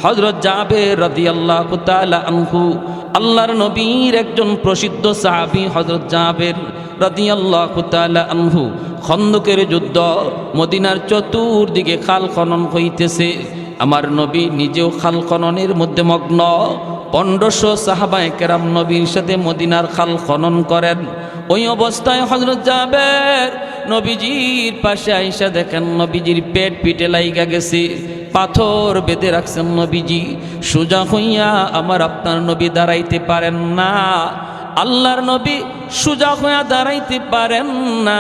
হযরত জাবের রাদিয়াল্লাহু তাআলা আনহু, আল্লাহর নবীর একজন প্রসিদ্ধ সাহাবী হযরত জাবের রাদিয়াল্লাহু তাআলা আনহু, খন্দকের যুদ্ধ, মদিনার চতুর্দিকে খাল খনন হইতেছে, আমার নবী নিজেও খাল খননের মধ্যে মগ্ন। 1500 সাহাবায়ে কেরাম নবীর সাথে মদিনার খাল খনন করেন। ওই অবস্থায় হযরত জাবের নবীজির পাশে আইসা দেখেন নবীজির পেট পিঠে লাইগা গেছে, পাথর বেঁধে রাখছেন নবীজি। সোজা হইয়া আমার আপনার নবী দাঁড়াইতে পারেন না, আল্লাহর নবী সোজা হইয়া দাঁড়াইতে পারেন না।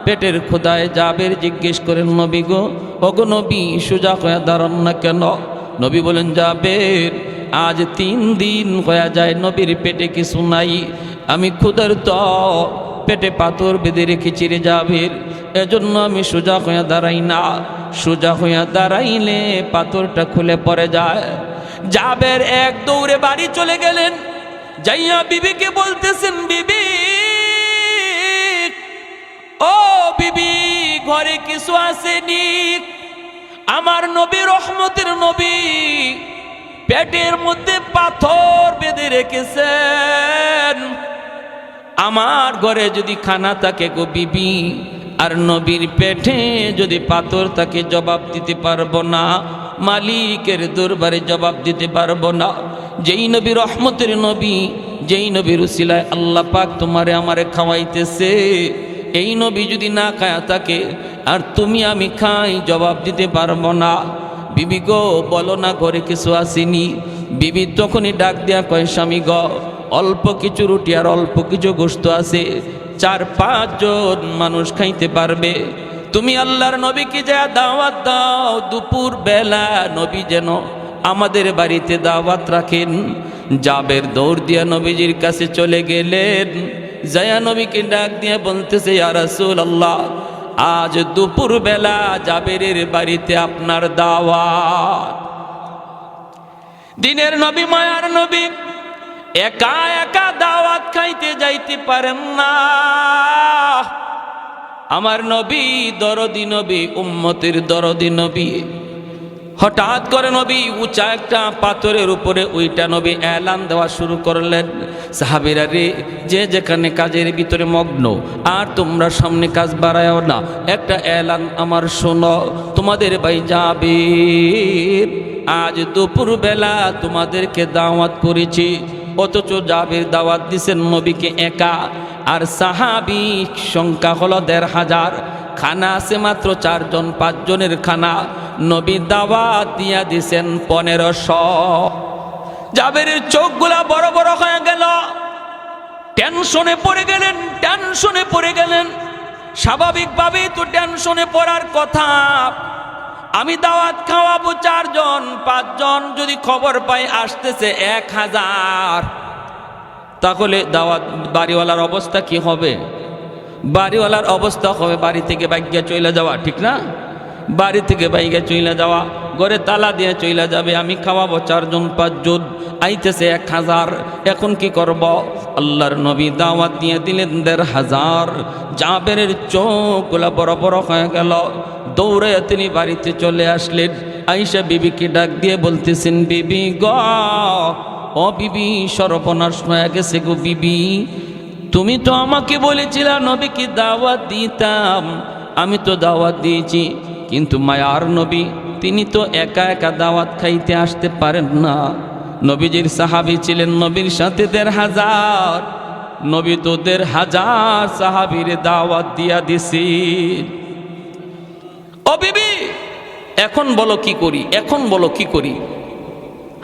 পেটের খোদায় জাবের জিজ্ঞেস করেন, নবী গো, ওগো নবী, সোজা হইয়া দাঁড়ান না কেন? নবী বলেন, জাবের, আজ 3 দিন হয়ে যায় নবীর পেটে কিছু নাই, আমি ক্ষুধার্ত, পেটে পাথর বেঁধে রেখেছি রে জাবের, এজন্য আমি সোজা হইয়া দাঁড়াই না। সোজা হইয়া দাঁড়াইলে পাথরটা খুলে পড়ে যায়। জাবের এক দৌড়ে বাড়ি চলে গেলেন, যাইয়া বিবিকে বলতেছেন, বিবি, ও বিবি, ঘরে কিছু আসেনি? আমার নবী, রহমতের নবী, পেটের মধ্যে পাথর বেঁধে রেখেছেন, আমার ঘরে যদি খানা থাকে গো বিবি, আর নবীর পেটে যদি পাথর থাকে, জবাব দিতে পারবো না, মালিকের দরবারে জবাব দিতে পারবো না। যেই নবী রহমতের নবী, যেই নবীর উসিলায় আল্লাহ পাক তোমারে আমারে খাওয়াইতেছে, এই নবী যদি না খায়া থাকে আর তুমি আমি খাই, জবাব দিতে পারবো না। বিবি গো, বলো না ঘরে কিছু আসেনি? বিবি তখনই ডাক দেয়া কয়, স্বামী গ, অল্প কিছু রুটি আর অল্প কিছু গোশত আছে, 4-5 জন মানুষ খাইতে পারবে। তুমি আল্লাহর নবীকে যা দাওয়াত দাও, দুপুর বেলা নবী যেন আমাদের বাড়িতে দাওয়াত রাখেন। জাবের দৌড় দিয়া নবীজির কাছে চলে গেলেন, যায়া নবীকে ডাক দিয়ে বলতেছে, ইয়া রাসূলুল্লাহ, আজ দুপুর বেলা জাবেরের বাড়িতে আপনার দাওয়াত। দিনের নবী, মায়ার নবী, একা একা দাওয়াত খাইতে যাইতে পারেন না। আমার নবী দরদি নবী, উম্মতের দরদি নবী। হঠাৎ করে নবী উঁচা একটা পাথরের উপরে ওইটা নবী এলান দেওয়া শুরু করলেন, সাহাবীরা রে, যে যেখানে কাজের ভিতরে মগ্ন, আর তোমরা সামনে কাজ বাড়ায়ও না, একটা এলান আমার শোনো, তোমাদের ভাই জাবের আজ দুপুর বেলা তোমাদেরকে দাওয়াত করেছি। অথচ জাবের দাওয়াত দিছেন নবীকে একা, আর সাহাবী সংখ্যা হলো 1500, খানা আছে মাত্র 4 জন 5 জনের খানা, নবী দাওয়াত দিয়া দিছেন 1500। জাবেরের চোখগুলা বড় বড় হয়ে গেল, টেনশনে পড়ে গেলেন, টেনশনে পড়ে গেলেন। স্বাভাবিকভাবেই তো টেনশনে পড়ার কথা, আমি দাওয়াত খাওয়াবো 4 জন 5 জন, যদি খবর পাই আসতেছে 1000, তাহলে দাওয়াত বাড়িওয়ালার অবস্থা কি হবে? বাড়িওয়ালার অবস্থা হবে বাড়ি থেকে বাইকে চলে যাওয়া, ঠিক না? বাড়ি থেকে বাইকে চলে যাওয়া, ঘরে তালা দিয়ে চলে যাবে, আমি খাওয়াবো 4 জন 5 জন, আইতেছে 1000, এখন কি করব? আল্লাহর নবী দাওয়াত দিয়ে দিলেন 1500। জাবেরের চোখগুলা বড় বড় হয়ে গেল, দৌড়ে তিনি বাড়িতে চলে আসলেন। আয়েশা বিবিকে ডাক দিয়ে বলতেছেন, বিবি গ, ও বিবি, সর্বনাশ হয়ে গেছে গো বিবি, তুমি তো আমাকে বলেছিলা নবীকে দাওয়াত দিতাম, আমি তো দাওয়াত দিয়েছি, কিন্তু মায়ার নবী তিনি তো একা একা দাওয়াত খাইতে আসতে পারেন না। নবীজির সাহাবী ছিলেন নবীর সাথে 1500, নবী তো 1500 সাহাবীর দাওয়াত দিয়া দিছি। ও বিবি, এখন বলো কি করি, এখন বলো কি করি?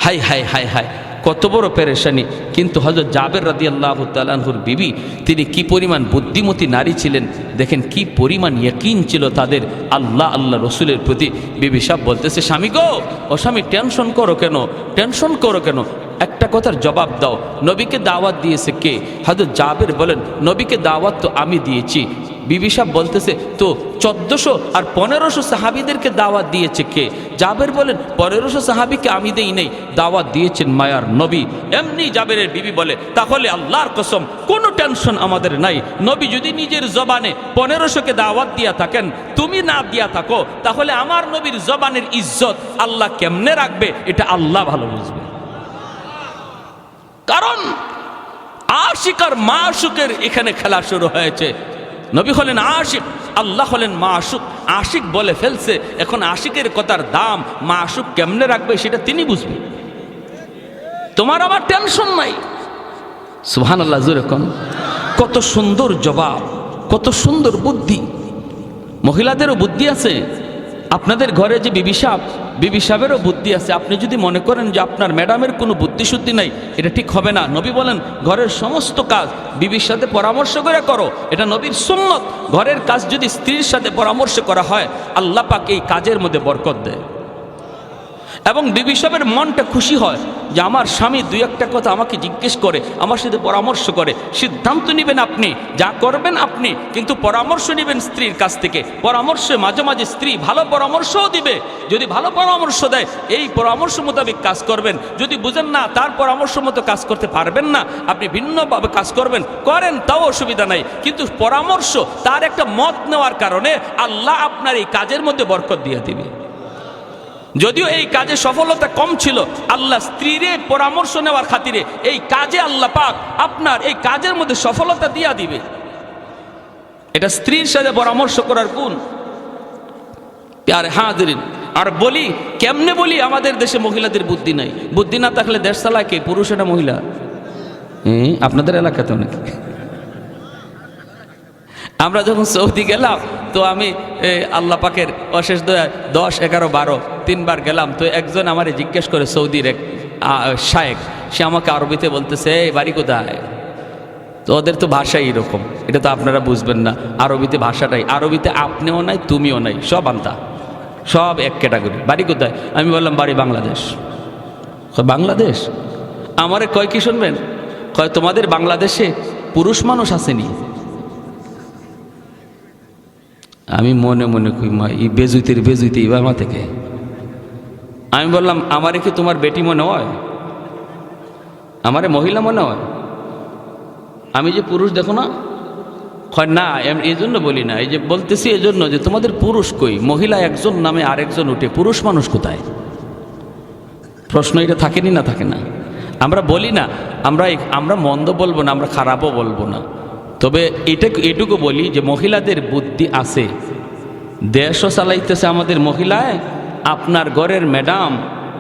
হাই হাই হাই হাই, কত বড় পেরেশানি। কিন্তু হযরত জাবের রাদিয়াল্লাহু তাআলা আনহুর বিবি, তিনি কি পরিমাণ বুদ্ধিমতী নারী ছিলেন দেখেন, কি পরিমাণ ইয়াকিন ছিল তাদের আল্লাহ রসুলের প্রতি। বিবি সাহেব বলতেছে, স্বামী গো, ও স্বামী, টেনশন করো কেন, টেনশন করো কেন, একটা কথার জবাব দাও, নবীকে দাওয়াত দিয়েছে কে? হযরত জাবের বলেন, নবীকে দাওয়াত তো আমি দিয়েছি, বিবি সাহেব বলতেছে তো 1400 আর 1500 সাহাবীদেরকে দাওয়াত দিয়েছে কে? জাবের বলেন 1500 সাহাবীকে আমি দেই নেই, দাওয়াত দিয়েছেন মায়ার নবী। এমনি জাবেরের বিবি বলে তাহলে আল্লাহর কসম কোনো টেনশন আমাদের নাই, নবী যদি নিজের জবানে 1500কে দাওয়াত দিয়া থাকেন, তুমি না দিয়া থাকো, তাহলে আমার নবীর জবানের ইজ্জত আল্লাহ কেমনে রাখবে এটা আল্লাহ ভালো বুঝবে। কারণ আশিক আর মাশুকের এখানে খেলা শুরু হয়েছে। নবী হলেন আশিক, আল্লাহ হলেন মাশুক। আশিক বলে ফেলছে, এখন আশিকের কথার দাম মাশুক কেমনে রাখবে সেটা তিনি বুঝবেন। তোমার আমার টেনশন নাই। সুবহানাল্লাহ, জোরে কোন। কত সুন্দর জবাব, কত সুন্দর বুদ্ধি। মহিলাদেরও বুদ্ধি আছে। আপনাদের ঘরে যে বিবি সাহেবেরও বুদ্ধি আছে। আপনি যদি মনে করেন যে আপনার ম্যাডামের কোনো বুদ্ধিশুদ্ধি নাই, এটা ঠিক হবে না। নবী বলেন ঘরের সমস্ত কাজ বিবির সাথে পরামর্শ করে করো, এটা নবীর সুন্নত। ঘরের কাজ যদি স্ত্রীর সাথে পরামর্শ করা হয়, আল্লাহ পাক এই কাজের মধ্যে বরকত দেয় এবং বিবি সাহেবের মনটা খুশি হয় যে আমার স্বামী দুই একটা কথা আমাকে জিজ্ঞেস করে, আমার সাথে পরামর্শ করে। সিদ্ধান্ত নেবেন আপনি, যা করবেন আপনি, কিন্তু পরামর্শ নেবেন স্ত্রীর কাছ থেকে। পরামর্শে মাঝে মাঝে স্ত্রী ভালো পরামর্শও দিবে। যদি ভালো পরামর্শ দেয় এই পরামর্শ মোতাবেক কাজ করবেন। যদি বুঝেন না তার পরামর্শ মতো কাজ করতে পারবেন না, আপনি ভিন্নভাবে কাজ করবেন, করেন, তাও অসুবিধা নাই। কিন্তু পরামর্শ, তার একটা মত নেওয়ার কারণে আল্লাহ আপনার এই কাজের মধ্যে বরকত দিয়ে দিবে। যদিও এই কাজে সফলতা কম ছিল, আল্লাহ স্ত্রীর পরামর্শ নেওয়ার খাতিরে এই কাজে আল্লাহ পাক আপনার এই কাজের মধ্যে সফলতা দিয়া দিবে। এটা স্ত্রীর সাথে পরামর্শ করার গুণ। প্যারে হাজিরিন, আর বলি কেমনে বলি, আমাদের দেশে মহিলাদের বুদ্ধি নাই। বুদ্ধি না থাকলে দেশ চালায় কে? পুরুষ এটা মহিলা? আপনাদের এলাকাতে অনেক। আমরা যখন সৌদি গেলাম তো আমি আল্লাহ পাকের অশেষ দয়া 10, 11, 12 তিনবার গেলাম। তো একজন আমারে জিজ্ঞেস করে, সৌদির এক শায়েখ, সে আমাকে আরবিতে বলতেছে এই বাড়ি কোথায়? তো ওদের তো ভাষাই এরকম, এটা তো আপনারা বুঝবেন না। আরবিতে ভাষাটাই, আরবিতে আপনিও নাই তুমিও নাই, সব আন্তা, সব এক ক্যাটাগরি। বাড়ি কোথায়? আমি বললাম বাড়ি বাংলাদেশ। বাংলাদেশ? আমারে কয় কি শুনবেন? কয় তোমাদের বাংলাদেশে পুরুষ মানুষ আসেনি? আমি মনে মনে কই মা এই বেজুইতে ইবামা থেকে। আমি বললাম আমারে কি তোমার বেটি মনে হয়? আমারে মহিলা মনে হয়? আমি যে পুরুষ দেখো না? হয় না, এই জন্য বলি না, এই যে বলতেছি এই জন্য যে তোমাদের পুরুষ কই? মহিলা একজন নামে আরেকজন উঠে, পুরুষ মানুষ কোথায়? প্রশ্ন এটা থাকেনি না? থাকে না? আমরা বলি না, আমরা মন্দ বলবো না, আমরা খারাপও বলবো না। তবে এটুকু বলি যে মহিলাদের বুদ্ধি আছে। দেশও চালাইতেছে আমাদের মহিলায়। আপনার ঘরের ম্যাডাম,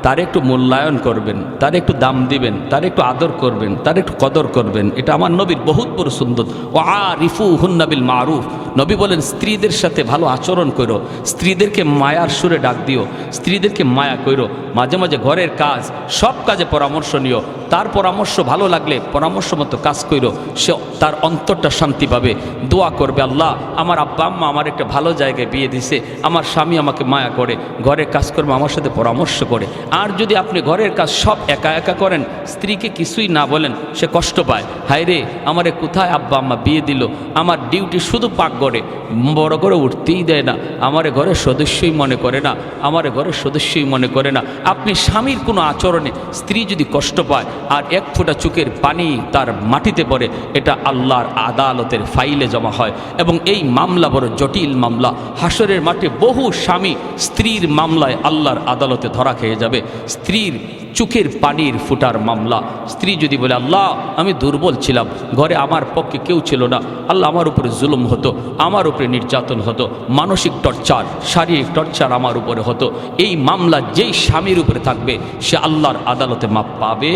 তার একটু মূল্যায়ন করবেন, তার একটু দাম দিবেন, তার একটু আদর করবেন, তার একটু কদর করবেন। এটা আমার নবীর বহুত বড় সুন্নত। ও আরিফু হুন্না বিল মারুফ। নবী বলেন স্ত্রীদের সাথে ভালো আচরণ করো, স্ত্রীদেরকে মায়ার সুরে ডাক দিও, স্ত্রীদেরকে মায়া করো। মাঝে মাঝে ঘরের কাজ, সব কাজে পরামর্শ নিও। তার পরামর্শ ভালো লাগলে পরামর্শ মতো কাজ করো, সে তার অন্তরটা শান্তি পাবে। দোয়া করবে, আল্লাহ আমার আব্বা আম্মা আমার একটা ভালো জায়গায় বিয়ে দিছে, আমার স্বামী আমাকে মায়া করে, ঘরের কাজকর্ম আমার সাথে পরামর্শ করে। আর যদি আপনি ঘরের কাজ সব একা একা করেন, স্ত্রীকে কিছুই না বলেন, সে কষ্ট পায়। হায় রে, আমারে কোথায় আব্বা আম্মা বিয়ে দিল, আমার ডিউটি শুধু পাকঘরে, বড় করে উঠতেই দেয় না, আমারে ঘরের সদস্যই মনে করে না, আমারে ঘরের সদস্যই মনে করে না। আপনি স্বামীর কোনো আচরণে স্ত্রী যদি কষ্ট পায় আর এক ফোঁটা চোখের পানি তার মাটিতে পড়ে, এটা আল্লাহর আদালতের ফাইলে জমা হয় এবং এই মামলা বড় জটিল মামলা। হাসরের মাঠে বহু স্বামী স্ত্রীর মামলায় আল্লাহর আদালতে ধরা খেয়ে যাবে। স্ত্রীর চোখের পানির ফুটার মামলা। স্ত্রী যদি বলে আল্লাহ আমি দুর্বল ছিলাম, ঘরে আমার পক্ষে কেউ ছিল না, আল্লাহ আমার উপরে জুলুম হতো, আমার উপরে নির্যাতন হতো, মানসিক টর্চার, শারীরিক টর্চার আমার উপরে হতো, এই মামলা যেই স্বামীর উপরে থাকবে সে আল্লাহর আদালতে মাপ পাবে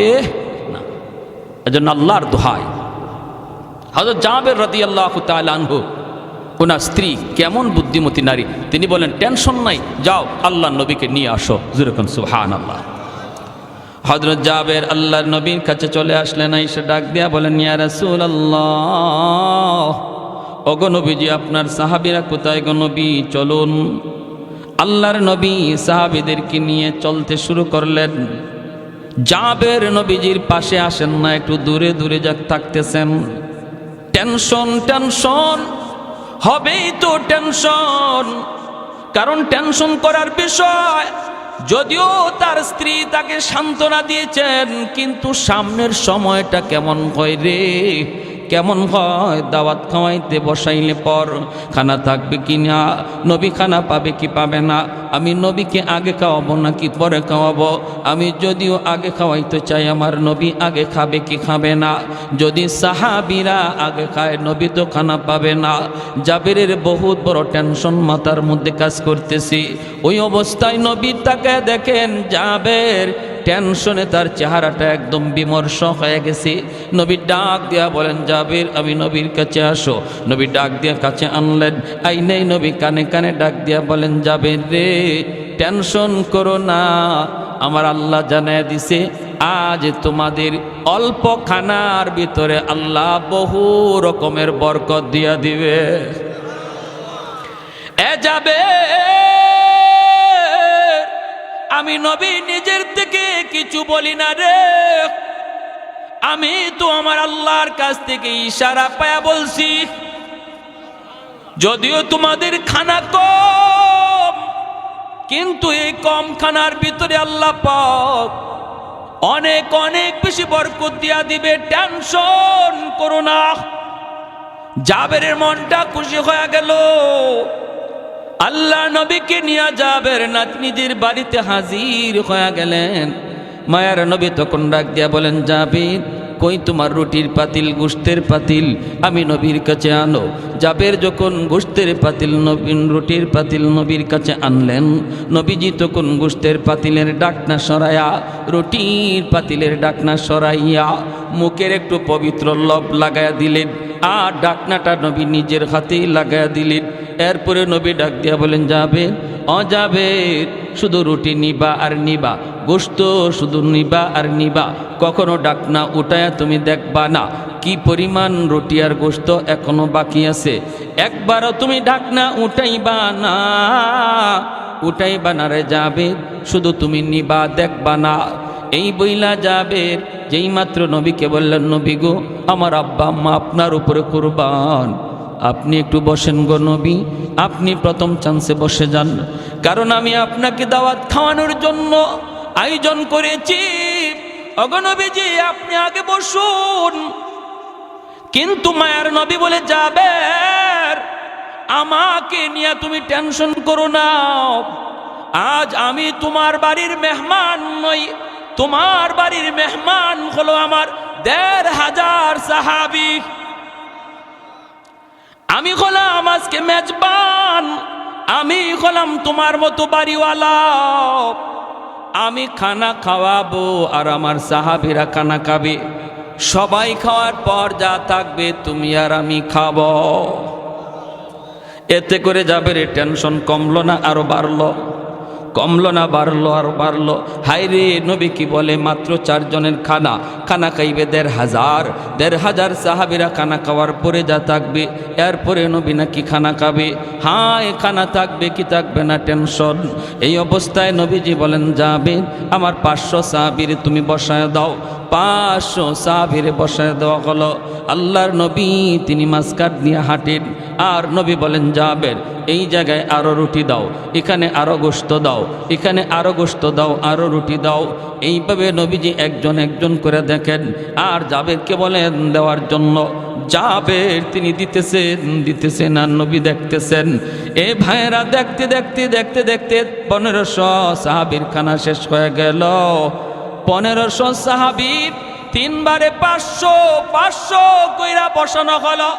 না। এজন্য আল্লাহর দোহাই, হযরত জাবের রাদিয়াল্লাহু তাআলা আনহু, ওনার স্ত্রী কেমন বুদ্ধিমতী নারী, তিনি বলেন টেনশন নাই, যাও আল্লাহর নবীকে নিয়ে আসো। যেরকম সুবহানাল্লাহ। হযরত জাবের আল্লাহর নবীর কাছে চলে আসলেন, এসে ডাক দিয়া বলেন ইয়া রাসূলুল্লাহ, ওগো নবীজি আপনার সাহাবীরা কোথায় গো নবী, চলুন। আল্লাহর নবী সাহাবীদেরকে নিয়ে চলতে শুরু করলেন। জাবের নবীজির পাশে আসেন না, একটু দূরে দূরে থাকতেছেন। টেনশন হবেই তো টেনশন, কারণ টেনশন করার বিষয়। যদিও তার স্ত্রী তাকে সান্ত্বনা দিয়েছেন, কিন্তু সামনের সময়টা কেমন হয় রে, কেমন হয়? দাওয়াত খাওয়াইতে বসাইলে পর খানা থাকবে কি না, নবী খানা পাবে কি পাবে না, আমি নবীকে আগে খাওয়াবো নাকি পরে খাওয়াবো? আমি যদিও আগে খাওয়াইতে চাই, আমার নবী আগে খাবে কি খাবে না? যদি সাহাবীরা আগে খায়, নবী তো খানা পাবে না। জাবেরের বহুত বড় টেনশন মাথার মধ্যে কাজ করতেছি। ওই অবস্থায় নবী তাকে দেখেন, জাবের টেনশনে তার চেহারাটা একদম বিমর্ষ হয়ে গেছে। নবী ডাক দিয়া বলেন, জাবের আমি নবীর কাছে আসো। নবী ডাক দিয়া কাছে আনলেন, আইনেই নবী কানে কানে ডাক দিয়া বলেন, জাবের রে টেনশন করো না, আমার আল্লাহ জানায় দিছে আজ তোমাদের অল্প খানার ভিতরে আল্লাহ বহু রকমের বরকত দিয়া দিবে। এ যাবে, আমি নবী নিজের থেকে কিছু বলি না রে, আমি তো আমার আল্লাহর কাছ থেকে ইশারা পায়া বলছি। যদিও তোমাদের খানা কম, কিন্তু এই কম খানার ভিতরে আল্লাহ পাক অনেক অনেক বেশি বরকত দিয়া দিবে, টেনশন করো না। জাবেরের মনটা খুশি হয়ে গেল। আল্লাহ নবীকে নিয়ে জাবের নাতনিদের বাড়িতে হাজির হয়ে গেলেন। মায়ার নবী তখন ডাক দিয়া বলেন, জাবের কই তোমার রুটির পাতিল, গোশতের পাতিল, আমি নবীর কাছে আনো। জাবের যখন গোশতের পাতিল, রুটির পাতিল নবীর কাছে আনলেন, নবীজি তখন গোশতের পাতিলের ডাকনা সরাইয়া, রুটির পাতিলের ডাকনা সরাইয়া মুখের একটু পবিত্র লব লাগাইয়া দিলেন, আর ডাকনাটা নবী নিজের হাতেই লাগাইয়া দিলেন। এরপরে নবী ডাক দিয়া বলেন, যাবে অযাবে শুধু রুটি নিবা আর নিবা, গোশত শুধু নিবা আর নিবা, কখনো ডাকনা উঠায়া তুমি দেখবা না কি পরিমাণ রুটি আর গোশত এখনো বাকি আছে। একবারও তুমি ডাকনা উঠাইবা না, উঠাইবা না রে যাবে, শুধু তুমি নিবা দেখবা না। এই বইলা যাবে যেই মাত্র নবীকে বললেন, নবী গো আমার আব্বা আম্মা আপনার উপরে কুরবান, আপনি একটু বসেন গো নবী, আপনি প্রথম চান্সে বসে যান, কারণ আমি আপনাকে দাওয়াত খাওয়ানোর জন্য আয়োজন করেছি। ওগো নবীজি আপনি আগে বসুন। কিন্তু মায়ার নবী বলে, যাবে আমাকে নিয়ে তুমি টেনশন করো না, আজ আমি তোমার বাড়ির মেহমান নই, তোমার বাড়ির মেহমান হলো আমার ১৫০০ সাহাবী। আমি হলাম আজকে মেজবান, আমি হলাম তোমার মতো বাড়িওয়ালা। আমি খানা খাওয়াবো আর আমার সাহাবীরা খানা খাবে, সবাই খাওয়ার পর যা থাকবে তুমি আর আমি খাবো। এতে করে যাবে টেনশন কমলো না আরো বাড়লো, কমলো না বাড়লো আর বাড়লো। হাই রে নবী কি বলে, মাত্র 4 জনের খানা, খানা খাইবে ১৫০০ সাহাবীরা খানা খাওয়ার পরে যা থাকবে, এরপরে নবী নাকি খানা খাবে। হায় খানা থাকবে কি থাকবে না টেনশন। এই অবস্থায় নবীজি বলেন, যাবে আমার 500 সাহাবীরে তুমি বসায় দাও। 500 সাহাবীরে বসায় দেওয়া হলো। আল্লাহর নবী তিনি মাসকাট নিয়ে হাঁটেন, আর নবী বলেন, যাবের এই জায়গায় আরো রুটি দাও, এখানে আরো গোশত দাও, এখানে আরো গোশত দাও, আরো রুটি দাও। এইভাবে নবীজি একজন একজন করে দেখেন, আর জাবেরকে বলেন দেওয়ার জন্য। জাবের তিনি দিতেছেন আর নবী দেখতেছেন। এ ভাইয়েরা দেখতে দেখতে দেখতে দেখতে 1500 সাহাবীর খানা শেষ হয়ে গেল। 1500 সাহাবীর 3 বারে 500 কইরা বসানো হলো।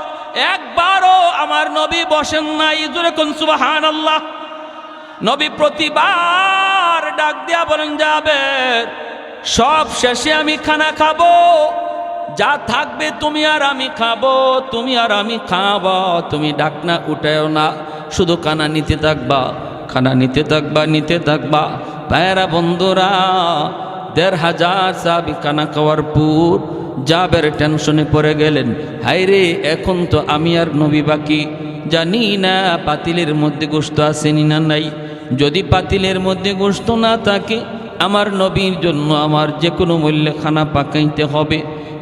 একবারও আমার নবী বসেন নাই, জোরে কোন সুবহানাল্লাহ। নবী প্রতিবার ডাক দিয়া বলেন, যাবে সব শেষে আমি খানা খাবো, যা থাকবে তুমি আর আমি খাবো, তুমি আর আমি খাবো, তুমি ডাকনা উঠায়ও না, শুধু খানা নিতে থাকবা, খানা নিতে থাকবা, নিতে থাকবা। ভাইয়েরা বন্ধুরা, ১৫০০ সাহাবী খানা খাওয়ার পর জাবের টেনশনে পড়ে গেলেন। হায়রে এখন তো আমি আর নবী বাকি, জানি না পাতিলের মধ্যে গোশত আসেনি না নাই। যদি পাতিলের মধ্যে গোশত না থাকে, আমার নবীর জন্য আমার যে কোনো মূল্যে খানা পাকাইতে হবে।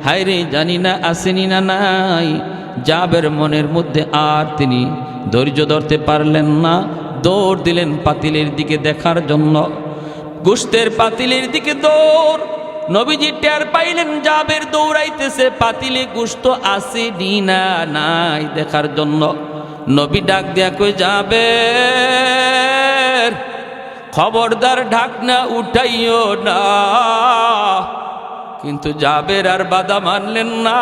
হায়রে জানি না আসেনি না নাই। জাবের মনের মধ্যে আর তিনি ধৈর্য ধরতে পারলেন না, দৌড় দিলেন পাতিলের দিকে দেখার জন্য। গোশতের পাতিলের দিকে দৌড়। নবীজি টের পাইলেন জাবের দৌড়াইতেছে, পাতিলে গোশত আছে না নাই দেখার জন্য। নবী ডাক দিয়া কই, জাবের খবরদার ঢাকনা উঠাইও না। কিন্তু জাবের আর বাধা মানলেন না,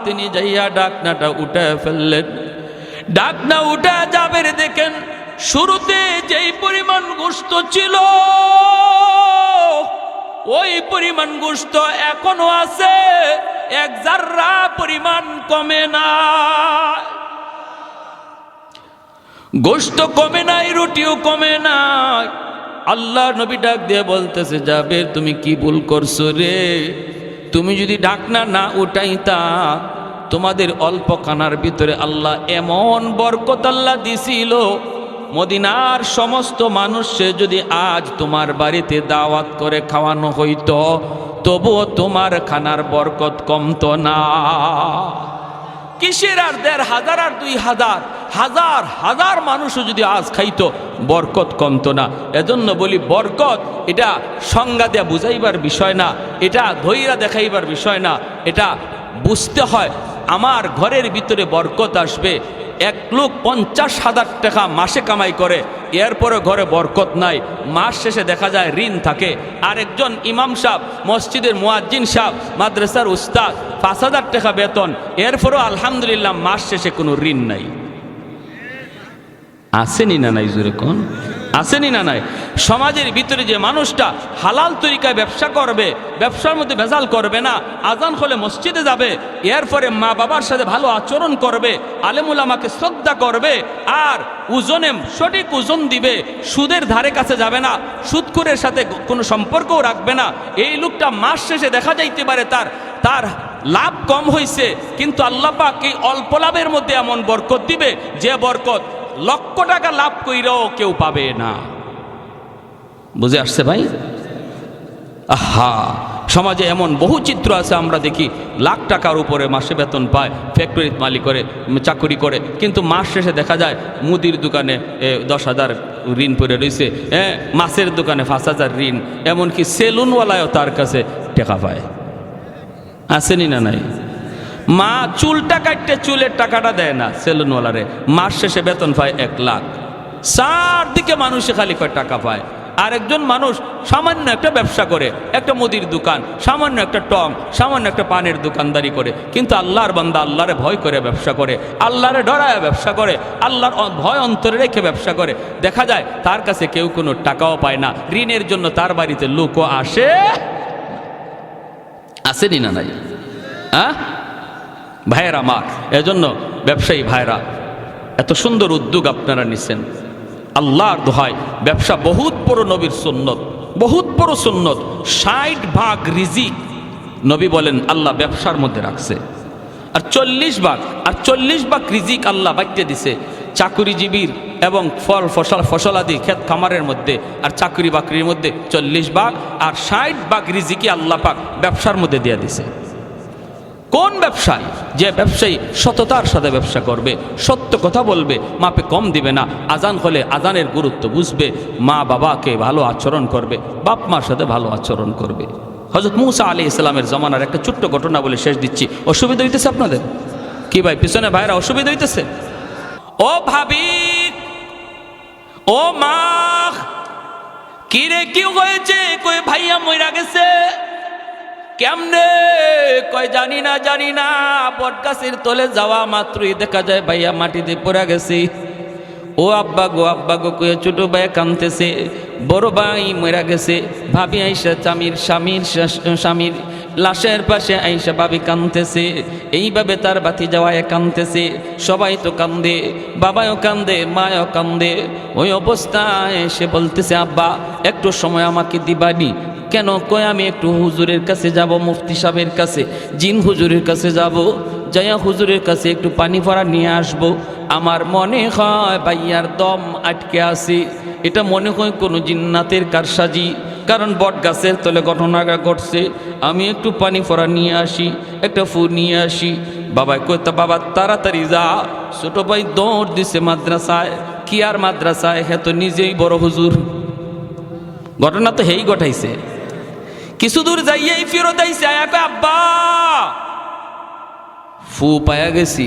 তিনি যাইয়া ঢাকনাটা উঠায় ফেললেন। ঢাকনা উঠা জাবের দেখেন শুরুতে যেই পরিমাণ গোশত ছিল ওই পরিমাণ গোশত এখনো আছে, এক জাররা পরিমাণ কমে না। গোশত কমে নাই, রুটিও কমে নাই। আল্লাহ নবী ডাক দিয়ে বলতেছে, জাবের তুমি কি ভুল করছো রে? তুমি যদি ঢাকনা না উঠাইতা, তোমাদের অল্প খানার ভিতরে আল্লাহ এমন বরকত আল্লাহ দিছিল, মদিনার সমস্ত মানুষে যদি আজ তোমার বাড়িতে দাওয়াত করে খাওয়ানো হইতো, তবুও তোমার খানার বরকত কমতো না। কিসের আর ১,৫০০ আর ২,০০০, হাজার হাজার মানুষও যদি আজ খাইতো, বরকত কমতো না। এজন্য বলি, বরকত এটা সংজ্ঞা দেয়া বুঝাইবার বিষয় না, এটা ধৈর্য দেখাইবার বিষয় না, এটা বুঝতে হয়। আমার ঘরের ভিতরে বরকত আসবে। এক লোক ৫০,০০০ টাকা মাসে কামাই করে, এরপরে ঘরে বরকত নাই, মাস শেষে দেখা যায় ঋণ থাকে। আর একজন ইমাম সাহেব, মসজিদের মুয়াজ্জিন সাহেব, মাদ্রাসার উস্তাদ, ৫,০০০ টাকা বেতন, এরপরও আলহামদুলিল্লাহ মাস শেষে কোনো ঋণ নাই। আসেনি না নাই? জোরে কোন আসেনি না নাই? সমাজের ভিতরে যে মানুষটা হালাল তরিকায় ব্যবসা করবে, ব্যবসার মধ্যে ভেজাল করবে না, আজান হলে মসজিদে যাবে, এরপরে মা বাবার সাথে ভালো আচরণ করবে, আলেমুল আমাকে শ্রদ্ধা করবে, আর ওজনে সঠিক ওজন দিবে, সুদের ধারে কাছে যাবে না, সুদখোরের সাথে কোনো সম্পর্কও রাখবে না, এই লোকটা মাস শেষে দেখা যাইতে পারে তার লাভ কম হয়েছে, কিন্তু আল্লাহ পাক এই অল্প লাভের মধ্যে এমন বরকত দিবে যে বরকত লক্ষ টাকা লাভ কইরাও কেউ পাবে না। বুঝে আসছে ভাই? আহা, সমাজে এমন বহু চিত্র আছে, আমরা দেখি লাখ টাকার উপরে মাসে বেতন পায়, ফ্যাক্টরির মালিক করে, চাকরি করে, কিন্তু মাস শেষে দেখা যায় মুদির দোকানে ১০,০০০ ঋণ পড়ে রয়েছে, মাছের দোকানে ৫,০০০ ঋণ, এমনকি সেলুনওয়ালায়ও তার কাছে টাকা পায়। আসেনি না নাই? মা চুলটা কাটতে চুলের টাকাটা দেয় না সেলুনওয়ালারে, মাস শেষে বেতন পায় ১ লাখ। চারদিকে মানুষে খালি কয় টাকা পায়। আর একজন মানুষ সামান্য একটা ব্যবসা করে, একটা মুদির দোকান, সামান্য একটা টং, সামান্য একটা পানের দোকানদারি করে, কিন্তু আল্লাহর বান্দা আল্লাহরে ভয় করে ব্যবসা করে, আল্লাহরে ডরায় ব্যবসা করে, আল্লাহর ভয় অন্তরে রেখে ব্যবসা করে, দেখা যায় তার কাছে কেউ কোনো টাকাও পায় না, ঋণের জন্য তার বাড়িতে লোকও আসেনি না নাই? ভাইয়েরা আমার, এজন্য ব্যবসায়ী ভাইরা, এত সুন্দর উদ্যোগ আপনারা নিছেন, আল্লাহর দোহাই, ব্যবসা বহুত বড় নবীর সুন্নত, বহুত বড় সুন্নত। ৬০ ভাগ রিজিক নবী বলেন আল্লাহ ব্যবসার মধ্যে রাখছে, আর ৪০ ভাগ রিজিক আল্লাহ বাঁচিয়ে দিছে চাকুরিজীবীর এবং ফসলাদি ক্ষেত খামারের মধ্যে, আর চাকরি বাকরির মধ্যে ৪০ ভাগ, আর ৬০ ভাগ রিজিকই আল্লাহ পাক ব্যবসার মধ্যে দিয়ে দিছে। কোন ব্যবসায়ী? যে ব্যবসায়ী সততার সাথে ব্যবসা করবে, সত্য কথা বলবে, মাপে কম দিবে না, আজান হলে আজানের গুরুত্ব বুঝবে, মা বাবাকে ভালো আচরণ করবে, বাপ মার সাথে ভালো আচরণ করবে। হযরত মূসা আলাইহিস সালামের জমানার একটা ছোট্ট ঘটনা বলে শেষ দিচ্ছি। অসুবিধা হইতেছে আপনাদের? কি ভাই, পিছনে ভাইরা অসুবিধা হইতেছে? ও ভাবি, ও মা, কি রে কি হয়েছে? কই ভাইয়া মইরা গেছে। কেমনে? কয় জানি না, বটগাছের তলে যাওয়া মাত্রই দেখা যায় ভাইয়া মাটিতে পড়ে গেছে। ও আব্বা গো কয়ে ছোট ভাই কাঁদতেছে, বড় ভাই মরা গেছে। ভাবি আইসা স্বামীর লাশের পাশে আইসা ভাবি কাঁদতেছে, এইভাবে তার বাতি যাওয়ায় কাঁদতেছে। সবাই তো কান্দে, বাবাও কান্দে, মায়ও কান্দে। ওই অবস্থায় সে বলতেছে, আব্বা একটু সময় আমাকে দিবানি? কেন? কয় আমি একটু হুজুরের কাছে যাব, মুফতি সাহেবের কাছে, জিন হুজুরের কাছে যাব, যাইয়া হুজুরের কাছে একটু পানি ভরা নিয়ে আসব। আমার মনে হয় ভাইয়ার দম আটকে আছে, এটা মনে হয় কোনো জিন্নাতের কারসাজি, কারণ বট গাছের তলে ঘটনা ঘটছে। আমি একটু পানি ভরা নিয়ে আসি, একটা ফু নিয়ে আসি। বাবাই কইতো বাবা তাড়াতাড়ি যা। ছোট ভাই দৌড় দিছে মাদ্রাসায়। কি আর মাদ্রাসায়, হে তো নিজেই বড় হুজুর। ঘটনা তো হেই ঘটাইছে। কিছু দূর যাইয়াই ফেরত আইছে, আব্বা ফু পায়া গেছি।